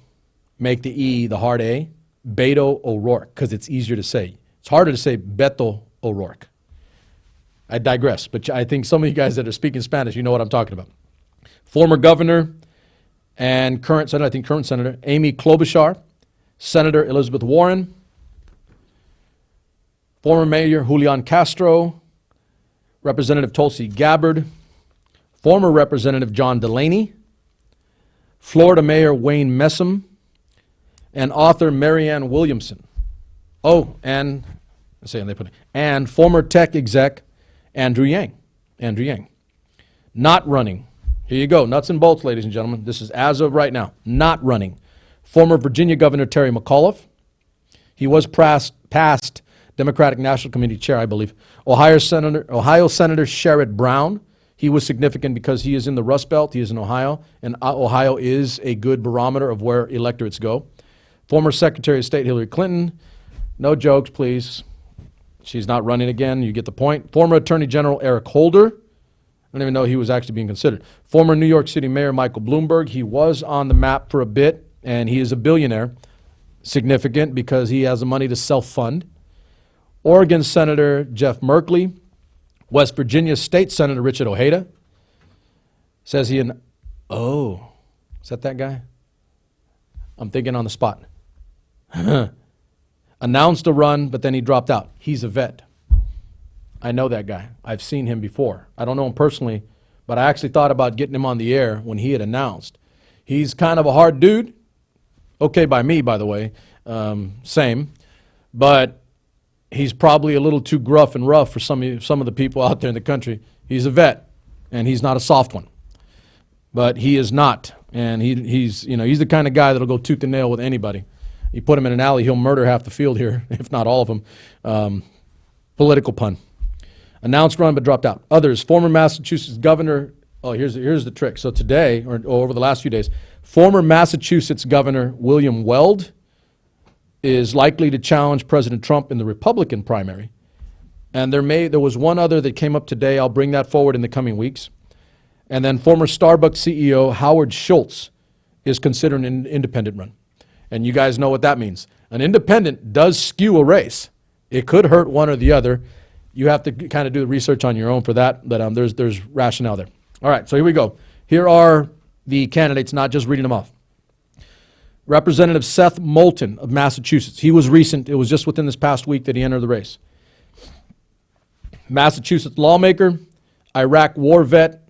make the E the hard A, Beto ORourke, because it's easier to say. It's harder to say Beto ORourke. I digress, but I think some of you guys that are speaking Spanish, you know what I'm talking about. Former governor and current senator, Amy Klobuchar, Senator Elizabeth Warren, former Mayor Julian Castro, Representative Tulsi Gabbard, former Representative John Delaney, Florida Mayor Wayne Messam, and author Marianne Williamson. Oh, and former tech exec Andrew Yang. Not running. Here you go, nuts and bolts, ladies and gentlemen. This is as of right now. Not running. Former Virginia Governor Terry McAuliffe. He was past Democratic National Committee chair, I believe. Ohio Senator Sherrod Brown. He was significant because he is in the Rust Belt. He is in Ohio, and Ohio is a good barometer of where electorates go. Former Secretary of State Hillary Clinton. No jokes, please. She's not running again. You get the point. Former Attorney General Eric Holder. I don't even know he was actually being considered. Former New York City Mayor Michael Bloomberg. He was on the map for a bit, and he is a billionaire. Significant because he has the money to self-fund. Oregon Senator Jeff Merkley. West Virginia State Senator Richard Ojeda. Says he is that guy? I'm thinking on the spot. Announced a run, but then he dropped out. He's a vet. I know that guy. I've seen him before. I don't know him personally, but I actually thought about getting him on the air when he had announced. He's kind of a hard dude. Okay by me, by the way. Same. But he's probably a little too gruff and rough for some of the people out there in the country. He's a vet, and he's not a soft one. But he is not. And he's the kind of guy that'll go tooth and nail with anybody. You put him in an alley, he'll murder half the field here, if not all of them. Political pun. Announced run, but dropped out. Others, former Massachusetts governor. Oh, here's the trick. So today, or over the last few days, former Massachusetts Governor William Weld is likely to challenge President Trump in the Republican primary. And there was one other that came up today. I'll bring that forward in the coming weeks. And then former Starbucks CEO Howard Schultz is considering an independent run. And you guys know what that means. An independent does skew a race. It could hurt one or the other. You have to kind of do the research on your own for that, but there's rationale there. All right, so here we go. Here are the candidates, not just reading them off. Representative Seth Moulton of Massachusetts. He was recent. It was just within this past week that he entered the race. Massachusetts lawmaker, Iraq war vet,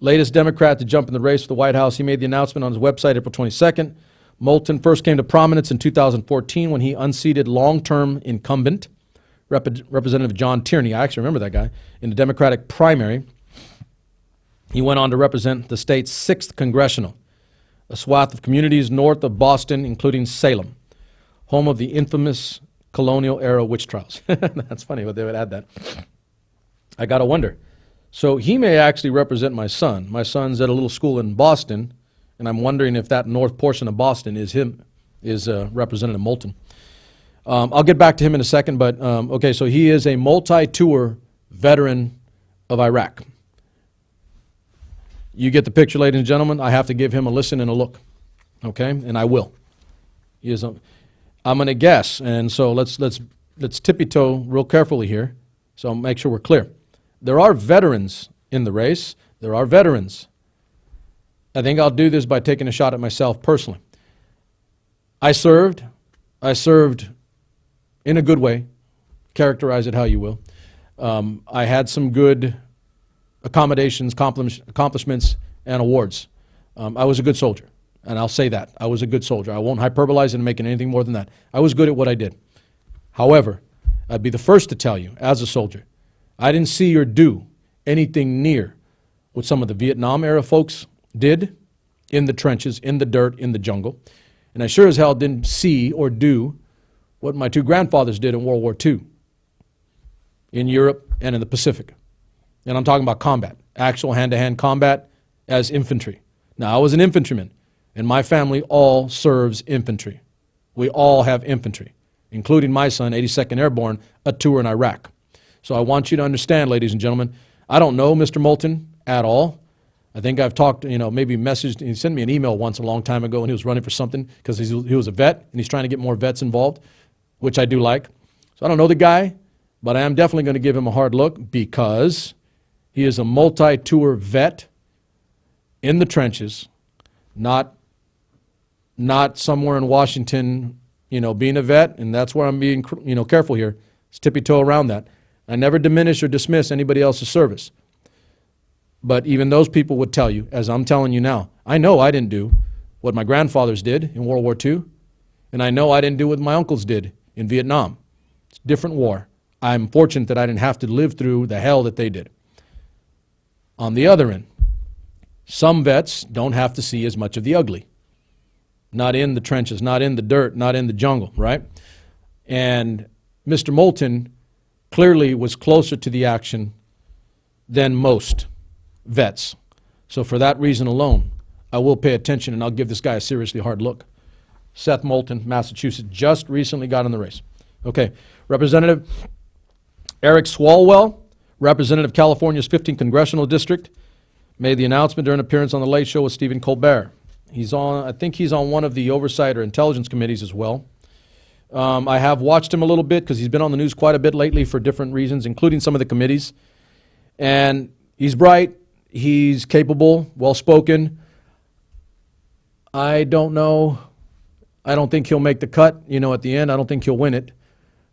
latest Democrat to jump in the race for the White House. He made the announcement on his website April 22nd. Moulton first came to prominence in 2014 when he unseated long-term incumbent Representative John Tierney. I actually remember that guy in the Democratic primary. He went on to represent the state's 6th congressional, a swath of communities north of Boston, including Salem, home of the infamous colonial-era witch trials. That's funny, but they would add that. I got to wonder. So he may actually represent my son. My son's at a little school in Boston, and I'm wondering if that north portion of Boston is Representative Moulton. I'll get back to him in a second, but okay, so he is a multi-tour veteran of Iraq. You get the picture, ladies and gentlemen. I have to give him a listen and a look, okay? And I will. I'm going to guess, and so let's tippy toe real carefully here, so I'll make sure we're clear. There are veterans in the race. There are veterans. I think I'll do this by taking a shot at myself personally. I served in a good way. Characterize it how you will. I had some good accommodations, accomplishments, and awards. I was a good soldier, and I'll say that. I was a good soldier. I won't hyperbolize and make it anything more than that. I was good at what I did. However, I'd be the first to tell you, as a soldier, I didn't see or do anything near what some of the Vietnam-era folks did in the trenches, in the dirt, in the jungle. And I sure as hell didn't see or do what my two grandfathers did in World War II in Europe and in the Pacific. And I'm talking about combat, actual hand-to-hand combat as infantry. Now, I was an infantryman, and my family all serves infantry. We all have infantry, including my son, 82nd Airborne, a tour in Iraq. So I want you to understand, ladies and gentlemen, I don't know Mr. Moulton at all. I think I've talked, maybe messaged, he sent me an email once a long time ago when he was running for something because he was a vet and he's trying to get more vets involved, which I do like. So I don't know the guy, but I am definitely going to give him a hard look because he is a multi-tour vet in the trenches, not somewhere in Washington, being a vet, and that's where I'm being, careful here. It's tippy toe around that. I never diminish or dismiss anybody else's service. But even those people would tell you, as I'm telling you now, I know I didn't do what my grandfathers did in World War II, and I know I didn't do what my uncles did in Vietnam. It's a different war. I'm fortunate that I didn't have to live through the hell that they did. On the other end, some vets don't have to see as much of the ugly. Not in the trenches, not in the dirt, not in the jungle, right? And Mr. Moulton clearly was closer to the action than most vets. So for that reason alone, I will pay attention and I'll give this guy a seriously hard look. Seth Moulton, Massachusetts, just recently got in the race. Okay, Representative Eric Swalwell, Representative California's 15th Congressional District, made the announcement during an appearance on The Late Show with Stephen Colbert. I think he's on one of the oversight or intelligence committees as well. I have watched him a little bit because he's been on the news quite a bit lately for different reasons, including some of the committees. And he's bright, he's capable, well-spoken. I don't know. I don't think he'll make the cut, at the end. I don't think he'll win it.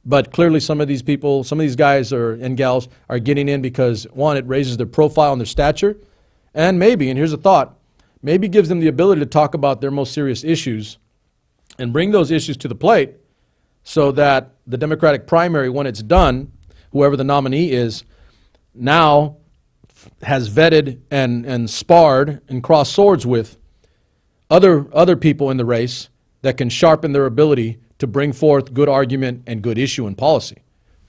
But clearly some of these people, some of these guys and gals are getting in because, one, it raises their profile and their stature. And maybe, and here's a thought, maybe gives them the ability to talk about their most serious issues and bring those issues to the plate so that the Democratic primary, when it's done, whoever the nominee is, now has vetted and sparred and crossed swords with other people in the race that can sharpen their ability to bring forth good argument and good issue and policy.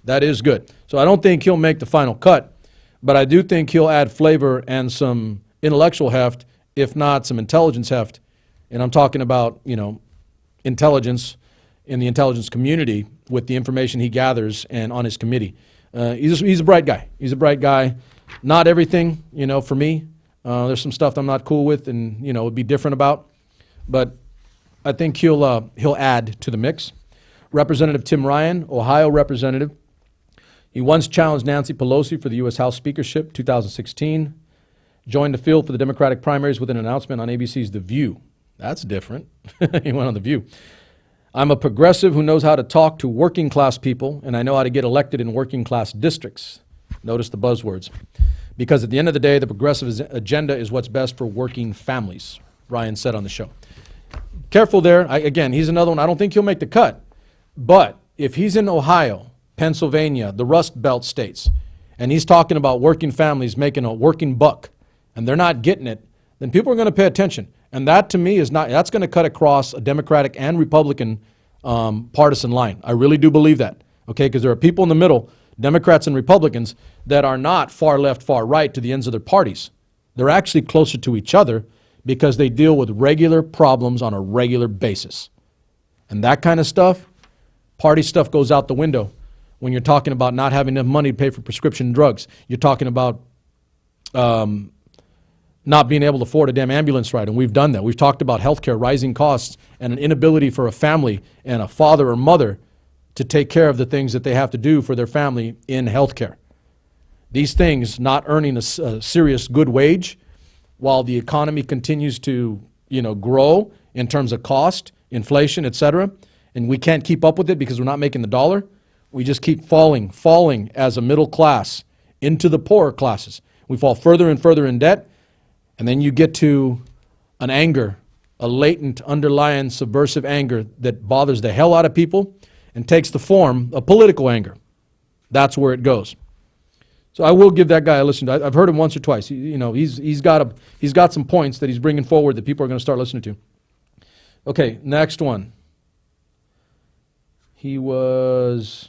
That is good. So I don't think he'll make the final cut, but I do think he'll add flavor and some intellectual heft, if not some intelligence heft. And I'm talking about, intelligence in the intelligence community with the information he gathers and on his committee. He's a bright guy. He's a bright guy. Not everything, for me. There's some stuff I'm not cool with and, would be different about. But I think he'll add to the mix. Representative Tim Ryan, Ohio representative. He once challenged Nancy Pelosi for the U.S. House Speakership, 2016. Joined the field for the Democratic primaries with an announcement on ABC's The View. That's different. He went on The View. I'm a progressive who knows how to talk to working class people, and I know how to get elected in working class districts. Notice the buzzwords. Because at the end of the day, the progressive agenda is what's best for working families, Ryan said on the show. Careful there. Again, he's another one. I don't think he'll make the cut. But if he's in Ohio, Pennsylvania, the Rust Belt states, and he's talking about working families making a working buck, and they're not getting it, then people are going to pay attention. And that, to me, that's going to cut across a Democratic and Republican partisan line. I really do believe that, okay? Because there are people in the middle, Democrats and Republicans, that are not far left, far right to the ends of their parties. They're actually closer to each other because they deal with regular problems on a regular basis. And that kind of stuff, party stuff goes out the window when you're talking about not having enough money to pay for prescription drugs. You're talking about not being able to afford a damn ambulance ride, and we've done that. We've talked about healthcare, rising costs, and an inability for a family and a father or mother to take care of the things that they have to do for their family in healthcare. These things, not earning a serious good wage while the economy continues to, grow in terms of cost, inflation, et cetera, and we can't keep up with it because we're not making the dollar, We just keep falling as a middle class into the poorer classes. We fall further and further in debt, and then you get to an anger, a latent, underlying, subversive anger that bothers the hell out of people and takes the form of political anger. That's where it goes. So I will give that guy a listen. I've heard him once or twice. He's got some points that he's bringing forward that people are going to start listening to. Okay, next one. He was,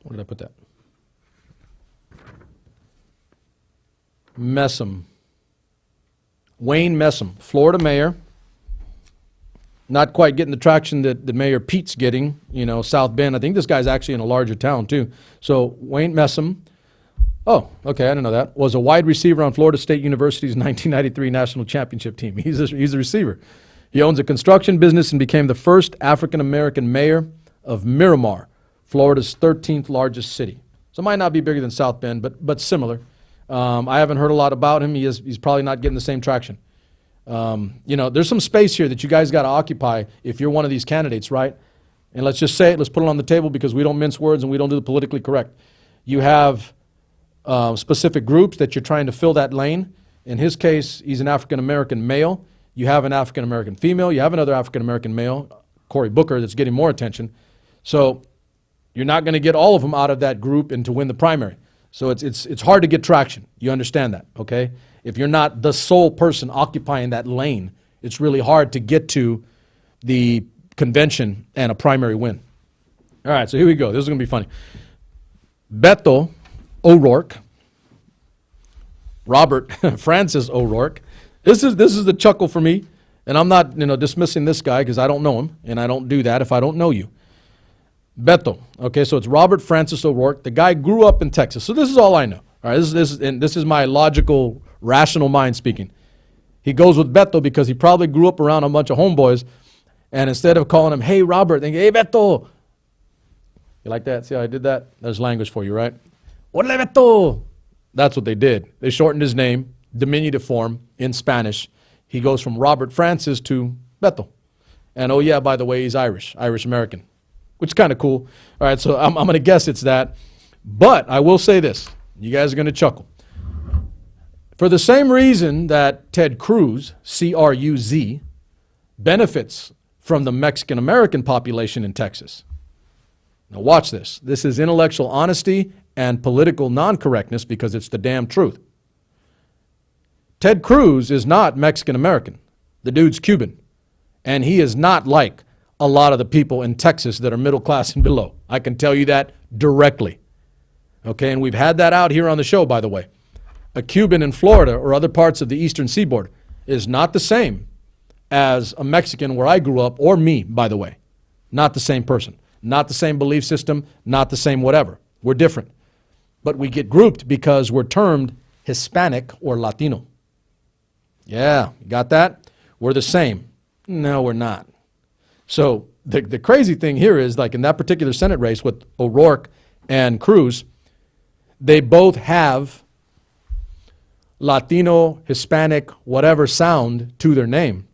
where did I put that? Messam. Wayne Messam, Florida mayor. Not quite getting the traction that the Mayor Pete's getting, South Bend. I think this guy's actually in a larger town too. So Wayne Messam, oh, okay, I didn't know that, was a wide receiver on Florida State University's 1993 national championship team. He's a receiver. He owns a construction business and became the first African-American mayor of Miramar, Florida's 13th largest city. So it might not be bigger than South Bend, but similar. I haven't heard a lot about him. He's probably not getting the same traction. There's some space here that you guys got to occupy if you're one of these candidates, right? And let's just say it, let's put it on the table because we don't mince words and we don't do the politically correct. You have specific groups that you're trying to fill that lane. In his case, he's an African-American male. You have an African-American female. You have another African-American male, Cory Booker, that's getting more attention. So you're not going to get all of them out of that group and to win the primary. So it's hard to get traction. You understand that, okay? If you're not the sole person occupying that lane, it's really hard to get to the convention and a primary win. All right, so here we go. This is going to be funny. Beto O'Rourke, Robert Francis O'Rourke. This is the chuckle for me, and I'm not dismissing this guy because I don't know him, and I don't do that if I don't know you. Beto, okay, so it's Robert Francis O'Rourke. The guy grew up in Texas, so this is all I know. All right, this is my logical, rational mind speaking. He goes with Beto because he probably grew up around a bunch of homeboys, and instead of calling him, hey, Robert, they go, hey, Beto. You like that? See how I did that? There's language for you, right? Hola, Beto. That's what they did. They shortened his name, diminutive form, in Spanish. He goes from Robert Francis to Beto. And oh yeah, by the way, he's Irish-American, which is kind of cool. All right, so I'm going to guess it's that. But I will say this. You guys are going to chuckle. For the same reason that Ted Cruz, C-R-U-Z, benefits from the Mexican-American population in Texas. Now watch this. This is intellectual honesty and political non-correctness because it's the damn truth. Ted Cruz is not Mexican-American. The dude's Cuban. And he is not like a lot of the people in Texas that are middle class and below. I can tell you that directly. Okay, and we've had that out here on the show, by the way. A Cuban in Florida or other parts of the eastern seaboard is not the same as a Mexican where I grew up, or me, by the way. Not the same person. Not the same belief system, not the same whatever. We're different. But we get grouped because we're termed Hispanic or Latino. Yeah, you got that? We're the same. No, we're not. So the crazy thing here is, like in that particular Senate race with O'Rourke and Cruz, they both have Latino, Hispanic, whatever sound to their name.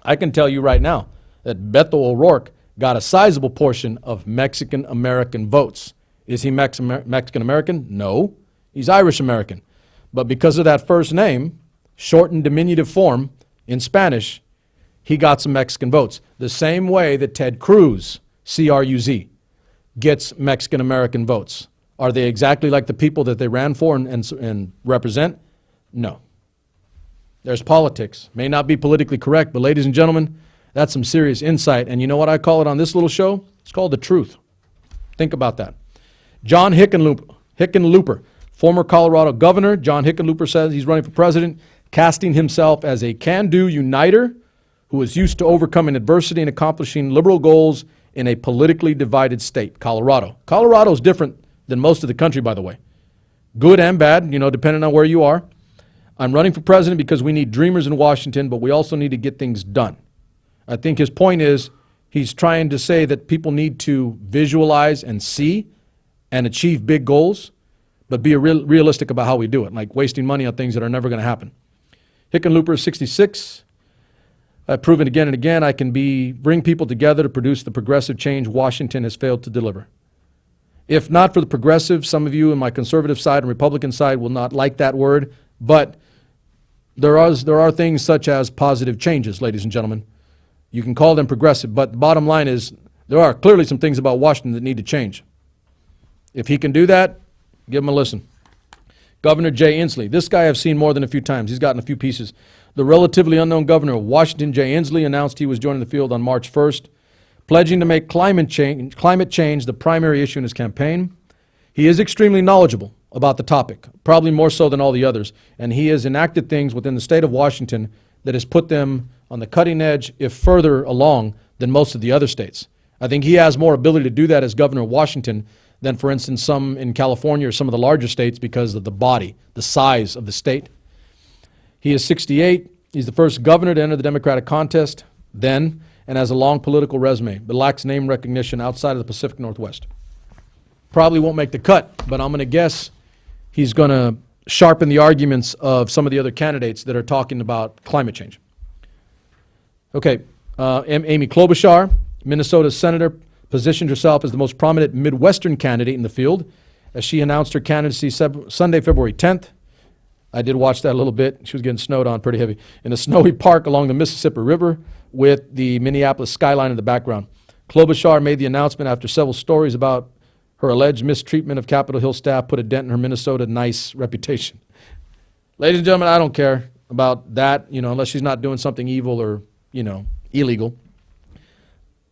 I can tell you right now that Beto O'Rourke got a sizable portion of Mexican-American votes. Is he Mexican-American? No. He's Irish-American. But because of that first name, shortened diminutive form in Spanish, he got some Mexican votes. The same way that Ted Cruz, C-R-U-Z, gets Mexican-American votes. Are they exactly like the people that they ran for and represent? No. There's politics. May not be politically correct, but ladies and gentlemen, that's some serious insight. And you know what I call it on this little show? It's called the truth. Think about that. John Hickenlooper, former Colorado governor. John Hickenlooper says he's running for president, casting himself as a can-do uniter who is used to overcoming adversity and accomplishing liberal goals in a politically divided state, Colorado. Colorado is different than most of the country, by the way. Good and bad, depending on where you are. I'm running for president because we need dreamers in Washington, but we also need to get things done. I think his point is he's trying to say that people need to visualize and see and achieve big goals, but be realistic about how we do it, like wasting money on things that are never going to happen. Hickenlooper is 66. I've proven again and again I can bring people together to produce the progressive change Washington has failed to deliver. If not for the progressive, some of you on my conservative side and Republican side will not like that word, but there are things such as positive changes, ladies and gentlemen. You can call them progressive, but the bottom line is there are clearly some things about Washington that need to change. If he can do that, give him a listen. Governor Jay Inslee. This guy I've seen more than a few times. He's gotten a few pieces. The relatively unknown governor of Washington, Jay Inslee, announced he was joining the field on March 1st, pledging to make climate change the primary issue in his campaign. He is extremely knowledgeable about the topic, probably more so than all the others, and he has enacted things within the state of Washington that has put them on the cutting edge, if further along, than most of the other states. I think he has more ability to do that as governor of Washington than, for instance, some in California or some of the larger states because of the body, the size of the state. He is 68. He's the first governor to enter the Democratic contest then and has a long political resume, but lacks name recognition outside of the Pacific Northwest. Probably won't make the cut, but I'm going to guess he's going to sharpen the arguments of some of the other candidates that are talking about climate change. Okay, Amy Klobuchar, Minnesota senator, positioned herself as the most prominent Midwestern candidate in the field as she announced her candidacy Sunday, February 10th. I did watch that a little bit. She was getting snowed on pretty heavy. In a snowy park along the Mississippi River with the Minneapolis skyline in the background. Klobuchar made the announcement after several stories about her alleged mistreatment of Capitol Hill staff put a dent in her Minnesota nice reputation. Ladies and gentlemen, I don't care about that, unless she's not doing something evil or, illegal.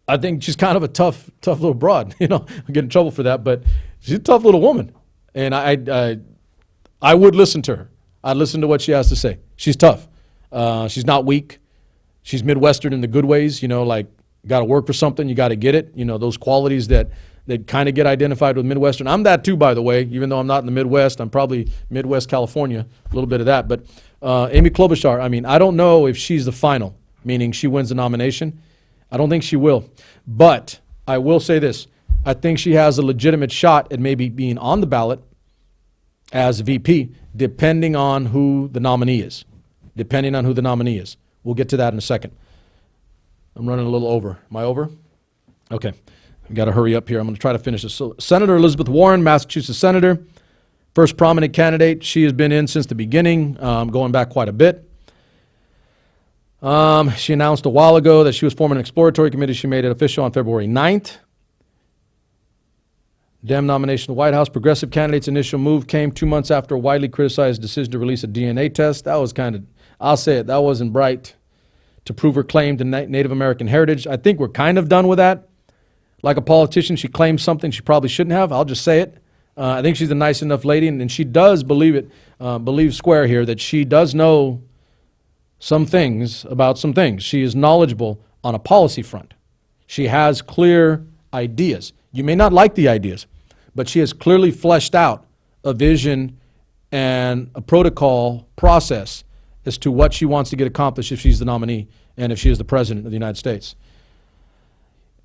I think she's kind of a tough little broad. I get in trouble for that, but she's a tough little woman. And I would listen to her. I'd listen to what she has to say. She's tough. She's not weak. She's Midwestern in the good ways, like got to work for something, you got to get it. Those qualities that kind of get identified with Midwestern. I'm that too, by the way, even though I'm not in the Midwest. I'm probably Midwest California, a little bit of that. But Amy Klobuchar, I don't know if she's the final, meaning she wins the nomination. I don't think she will. But I will say this. I think she has a legitimate shot at maybe being on the ballot as VP, depending on who the nominee is. We'll get to that in a second. I'm running a little over. Am I over? Okay. I've got to hurry up here. I'm going to try to finish this. So, Senator Elizabeth Warren, Massachusetts Senator, first prominent candidate. She has been in since the beginning, going back quite a bit. She announced a while ago that she was forming an exploratory committee. She made it official on February 9th. Dem nomination to the White House. Progressive candidate's initial move came 2 months after a widely criticized decision to release a DNA test. That was I'll say it, that wasn't bright, to prove her claim to Native American heritage. I think we're kind of done with that. Like a politician, she claims something she probably shouldn't have. I'll just say it. I think she's a nice enough lady, and she does believe square here, that she does know some things about some things. She is knowledgeable on a policy front. She has clear ideas. You may not like the ideas, but she has clearly fleshed out a vision and a protocol process as to what she wants to get accomplished if she's the nominee and if she is the president of the United States.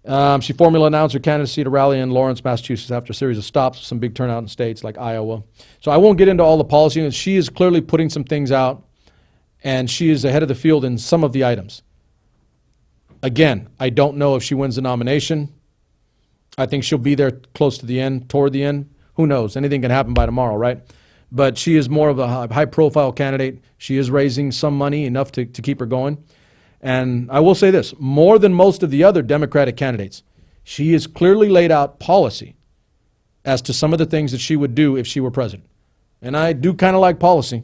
She formally announced her candidacy at a rally in Lawrence, Massachusetts after a series of stops, some big turnout in states like Iowa. So I won't get into all the policy. She is clearly putting some things out, and she is ahead of the field in some of the items. Again, I don't know if she wins the nomination. I think she'll be there close to the end, toward the end. Who knows? Anything can happen by tomorrow, right? But she is more of a high-profile candidate. She is raising some money, enough to keep her going. And I will say this, more than most of the other Democratic candidates, she has clearly laid out policy as to some of the things that she would do if she were president. And I do kind of like policy.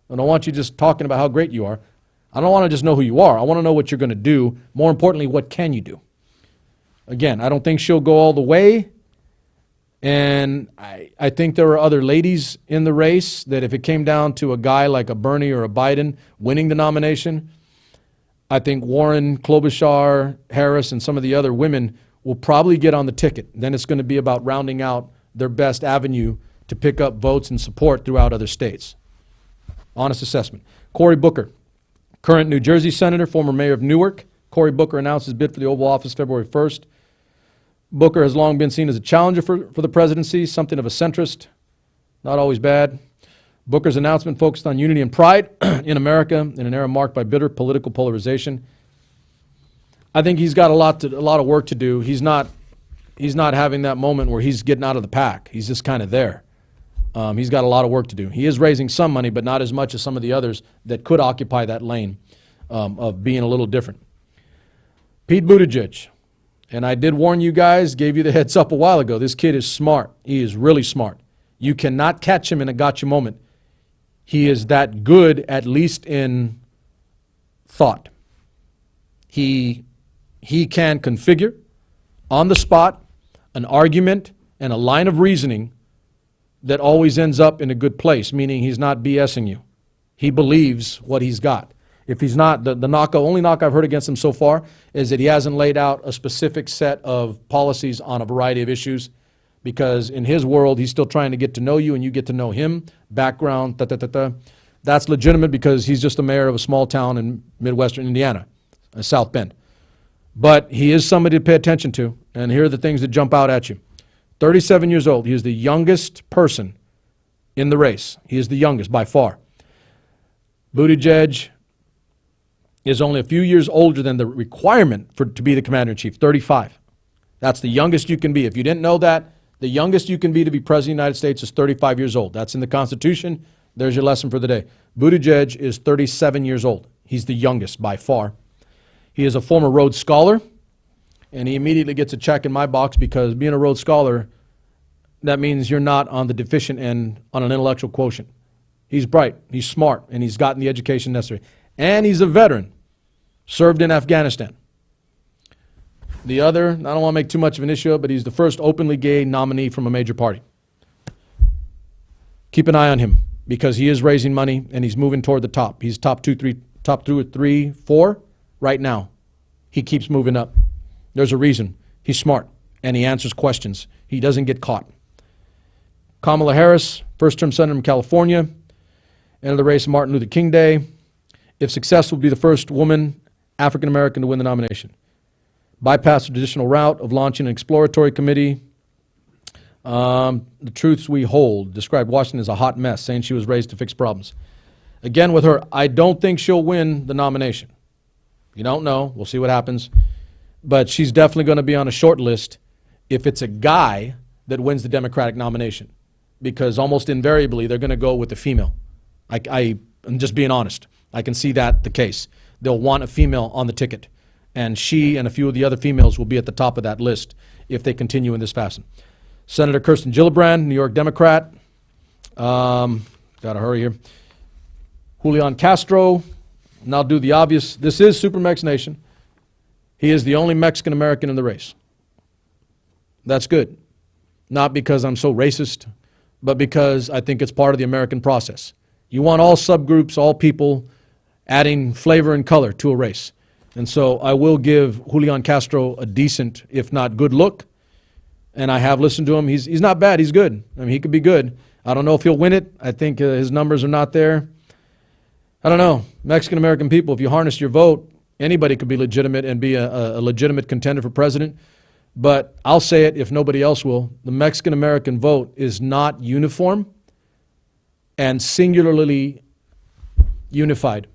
I don't want you just talking about how great you are. I don't want to just know who you are. I want to know what you're going to do. More importantly, what can you do? Again, I don't think she'll go all the way. And I think there are other ladies in the race that if it came down to a guy like a Bernie or a Biden winning the nomination, I think Warren, Klobuchar, Harris, and some of the other women will probably get on the ticket. Then it's going to be about rounding out their best avenue to pick up votes and support throughout other states. Honest assessment. Cory Booker, current New Jersey senator, former mayor of Newark. Cory Booker announced his bid for the Oval Office February 1st. Booker has long been seen as a challenger for the presidency, something of a centrist, not always bad. Booker's announcement focused on unity and pride in America in an era marked by bitter political polarization. I think he's got a lot of work to do. He's not having that moment where he's getting out of the pack. He's just kind of there. He's got a lot of work to do. He is raising some money, but not as much as some of the others that could occupy that lane of being a little different. Pete Buttigieg. And I did warn you guys, gave you the heads up a while ago. This kid is smart. He is really smart. You cannot catch him in a gotcha moment. He is that good, at least in thought. He can configure on the spot an argument and a line of reasoning that always ends up in a good place, meaning he's not BSing you. He believes what he's got. If he's not, the only knock I've heard against him so far is that he hasn't laid out a specific set of policies on a variety of issues, because in his world, he's still trying to get to know you and you get to know him, background, That's legitimate because he's just the mayor of a small town in Midwestern Indiana, South Bend. But he is somebody to pay attention to, and here are the things that jump out at you. 37 years old. He is the youngest person in the race. He is the youngest by far. Buttigieg is only a few years older than the requirement to be the commander-in-chief, 35. That's the youngest you can be. If you didn't know that, the youngest you can be to be president of the United States is 35 years old. That's in the Constitution. There's your lesson for the day. Buttigieg is 37 years old. He's the youngest by far. He is a former Rhodes Scholar, and he immediately gets a check in my box because being a Rhodes Scholar, that means you're not on the deficient end on an intellectual quotient. He's bright, he's smart, and he's gotten the education necessary. And he's a veteran, served in Afghanistan. The other, I don't want to make too much of an issue of it, but he's the first openly gay nominee from a major party. Keep an eye on him because he is raising money and he's moving toward the top. He's top two or three, four right now. He keeps moving up. There's a reason. He's smart and he answers questions. He doesn't get caught. Kamala Harris, first-term senator from California, entered the race on Martin Luther King Day. If successful, will be the first woman, African-American, to win the nomination. Bypassed the traditional route of launching an exploratory committee. The truths we hold described Washington as a hot mess, saying she was raised to fix problems. Again, with her, I don't think she'll win the nomination. You don't know. We'll see what happens. But she's definitely going to be on a short list if it's a guy that wins the Democratic nomination, because almost invariably they're going to go with the female. I'm just being honest. I can see that the case. They'll want a female on the ticket, and she and a few of the other females will be at the top of that list if they continue in this fashion. Senator Kirsten Gillibrand, New York Democrat. Got to hurry here. Julian Castro, and I'll do the obvious. This is SuperMex Nation. He is the only Mexican-American in the race. That's good. Not because I'm so racist, but because I think it's part of the American process. You want all subgroups, all people adding flavor and color to a race. And so I will give Julian Castro a decent, if not good look. And I have listened to him. He's not bad. He's good. I mean, he could be good. I don't know if he'll win it. I think his numbers are not there. I don't know. Mexican-American people, if you harness your vote, anybody could be legitimate and be a legitimate contender for president. But I'll say it if nobody else will. The Mexican-American vote is not uniform and singularly unified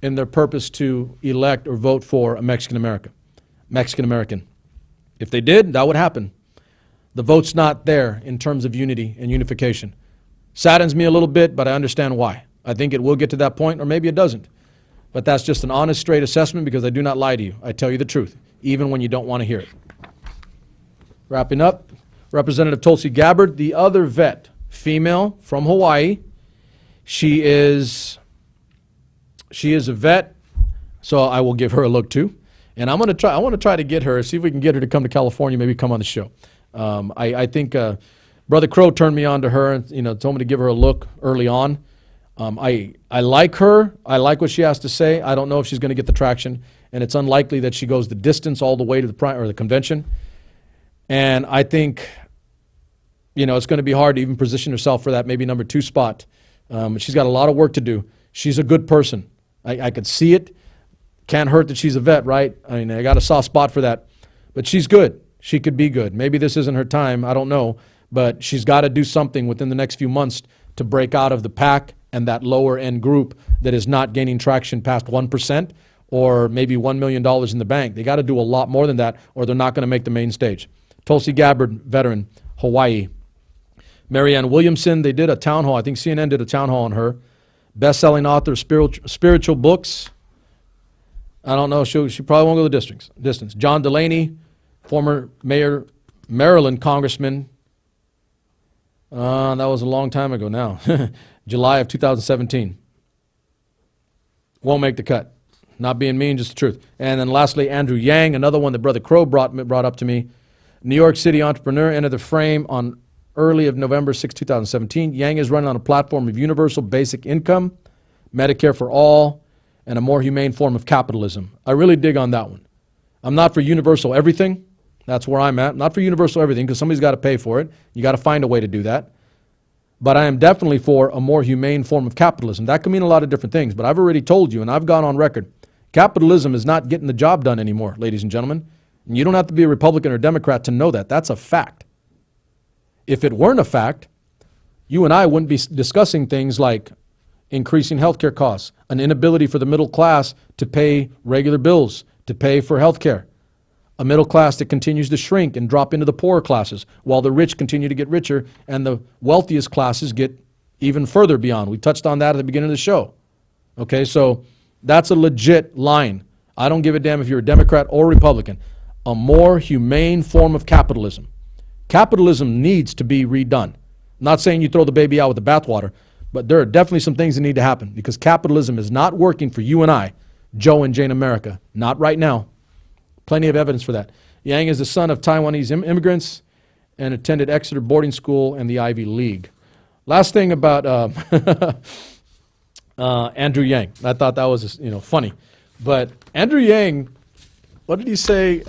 in their purpose to elect or vote for a Mexican-American. If they did, that would happen. The vote's not there in terms of unity and unification. Saddens me a little bit, but I understand why. I think it will get to that point, or maybe it doesn't. But that's just an honest, straight assessment because I do not lie to you. I tell you the truth, even when you don't want to hear it. Wrapping up, Representative Tulsi Gabbard, the other vet, female from Hawaii. She is a vet, so I will give her a look too. And I want to try to get her, see if we can get her to come to California, maybe come on the show. I think Brother Crow turned me on to her and told me to give her a look early on. I like her. I like what she has to say. I don't know if she's going to get the traction, and it's unlikely that she goes the distance all the way to the convention. And I think, it's going to be hard to even position herself for that maybe number 2 spot. She's got a lot of work to do. She's a good person. I could see it. Can't hurt that she's a vet, right? I mean, I got a soft spot for that. But she's good. She could be good. Maybe this isn't her time. I don't know. But she's got to do something within the next few months to break out of the pack and that lower end group that is not gaining traction past 1% or maybe $1 million in the bank. They got to do a lot more than that, or they're not going to make the main stage. Tulsi Gabbard, veteran, Hawaii. Marianne Williamson, they did a town hall. I think CNN did a town hall on her. Best-selling author of spiritual books. I don't know. She probably won't go the distance. John Delaney, former mayor, Maryland congressman. That was a long time ago now. July of 2017. Won't make the cut. Not being mean, just the truth. And then lastly, Andrew Yang, another one that Brother Crow brought up to me. New York City entrepreneur, entered the frame on early of November 6, 2017. Yang is running on a platform of universal basic income, Medicare for all, and a more humane form of capitalism. I really dig on that one. I'm not for universal everything. That's where I'm at. Not for universal everything, because somebody's got to pay for it. You got to find a way to do that. But I am definitely for a more humane form of capitalism. That can mean a lot of different things, but I've already told you, and I've gone on record, capitalism is not getting the job done anymore, ladies and gentlemen. And you don't have to be a Republican or Democrat to know that. That's a fact. If it weren't a fact, you and I wouldn't be discussing things like increasing healthcare costs, an inability for the middle class to pay regular bills, to pay for healthcare, a middle class that continues to shrink and drop into the poorer classes, while the rich continue to get richer and the wealthiest classes get even further beyond. We touched on that at the beginning of the show. Okay, so that's a legit line. I don't give a damn if you're a Democrat or Republican. A more humane form of capitalism. Capitalism needs to be redone. I'm not saying you throw the baby out with the bathwater, but there are definitely some things that need to happen, because capitalism is not working for you and I, Joe and Jane America. Not right now. Plenty of evidence for that. Yang is the son of Taiwanese immigrants and attended Exeter boarding school and the Ivy League. Last thing about Andrew Yang. I thought that was funny. But Andrew Yang, what did he say?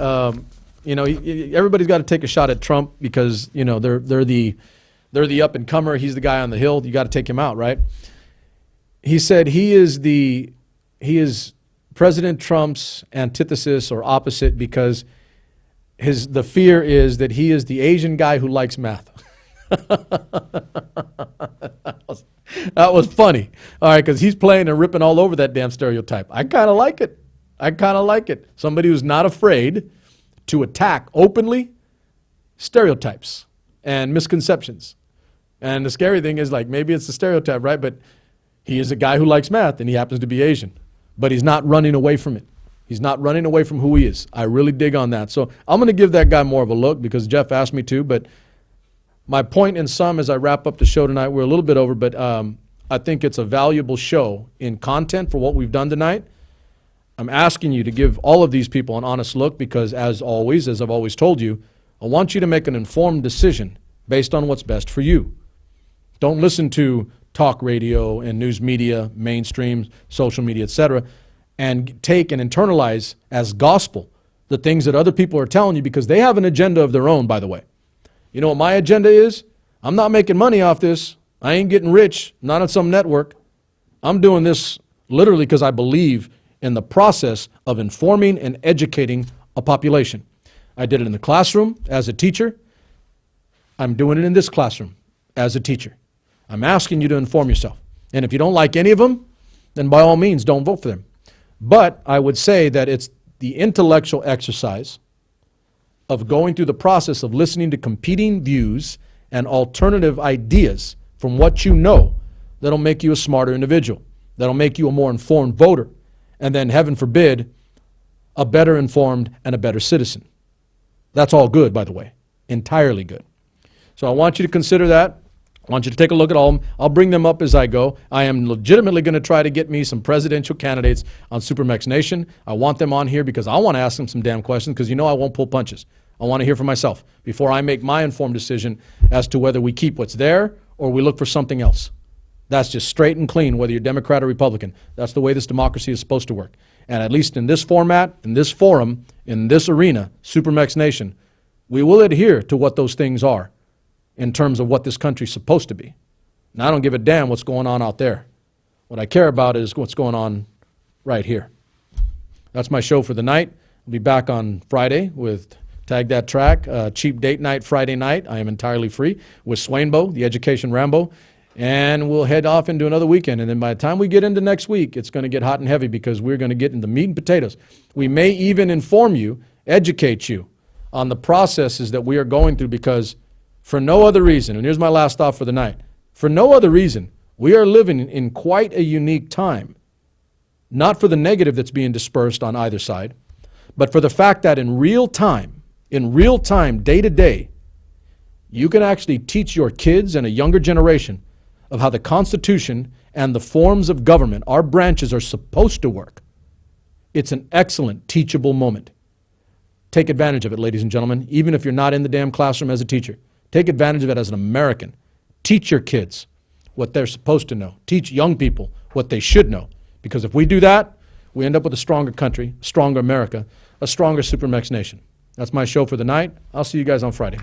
Everybody's got to take a shot at Trump because they're the up and comer. He's the guy on the hill. You got to take him out, right? He said he is President Trump's antithesis or opposite because the fear is that he is the Asian guy who likes math. That was funny. All right, because he's playing and ripping all over that damn stereotype. I kind of like it. Somebody who's not afraid to attack openly stereotypes and misconceptions. And the scary thing is, like, maybe it's a stereotype, right? But he is a guy who likes math, and he happens to be Asian. But he's not running away from it. He's not running away from who he is. I really dig on that. So I'm going to give that guy more of a look because Jeff asked me to. But my point in sum, as I wrap up the show tonight, we're a little bit over, but I think it's a valuable show in content for what we've done tonight. I'm asking you to give all of these people an honest look because, as always, as I've always told you, I want you to make an informed decision based on what's best for you. Don't listen to talk radio and news media, mainstream, social media, etc., and take and internalize as gospel the things that other people are telling you because they have an agenda of their own, by the way. You know what my agenda is? I'm not making money off this. I ain't getting rich, not on some network. I'm doing this literally because I believe in the process of informing and educating a population. I did it in the classroom as a teacher. I'm doing it in this classroom as a teacher. I'm asking you to inform yourself. And if you don't like any of them, then by all means, don't vote for them. But I would say that it's the intellectual exercise of going through the process of listening to competing views and alternative ideas from what you know that'll make you a smarter individual, that'll make you a more informed voter, and then, heaven forbid, a better informed and a better citizen. That's all good, by the way, entirely good. So I want you to consider that. I want you to take a look at all of them. I'll bring them up as I go. I am legitimately going to try to get me some presidential candidates on SuperMex Nation. I want them on here because I want to ask them some damn questions because I won't pull punches. I want to hear from myself before I make my informed decision as to whether we keep what's there or we look for something else. That's just straight and clean, whether you're Democrat or Republican. That's the way this democracy is supposed to work. And at least in this format, in this forum, in this arena, SuperMex Nation, we will adhere to what those things are in terms of what this country's supposed to be. And I don't give a damn what's going on out there. What I care about is what's going on right here. That's my show for the night. I'll be back on Friday with Tag That Track, Cheap Date Night Friday night. I am entirely free with Swainbo, the Education Rambo. And we'll head off into another weekend. And then by the time we get into next week, it's going to get hot and heavy because we're going to get into meat and potatoes. We may even inform you, educate you on the processes that we are going through, because for no other reason, and here's my last thought for the night, for no other reason, we are living in quite a unique time. Not for the negative that's being dispersed on either side, but for the fact that in real time, day to day, you can actually teach your kids and a younger generation of how the Constitution and the forms of government, our branches, are supposed to work. It's an excellent teachable moment. Take advantage of it, ladies and gentlemen, even if you're not in the damn classroom as a teacher. Take advantage of it as an American. Teach your kids what they're supposed to know. Teach young people what they should know. Because if we do that, we end up with a stronger country, a stronger America, a stronger SuperMex Nation. That's my show for the night. I'll see you guys on Friday.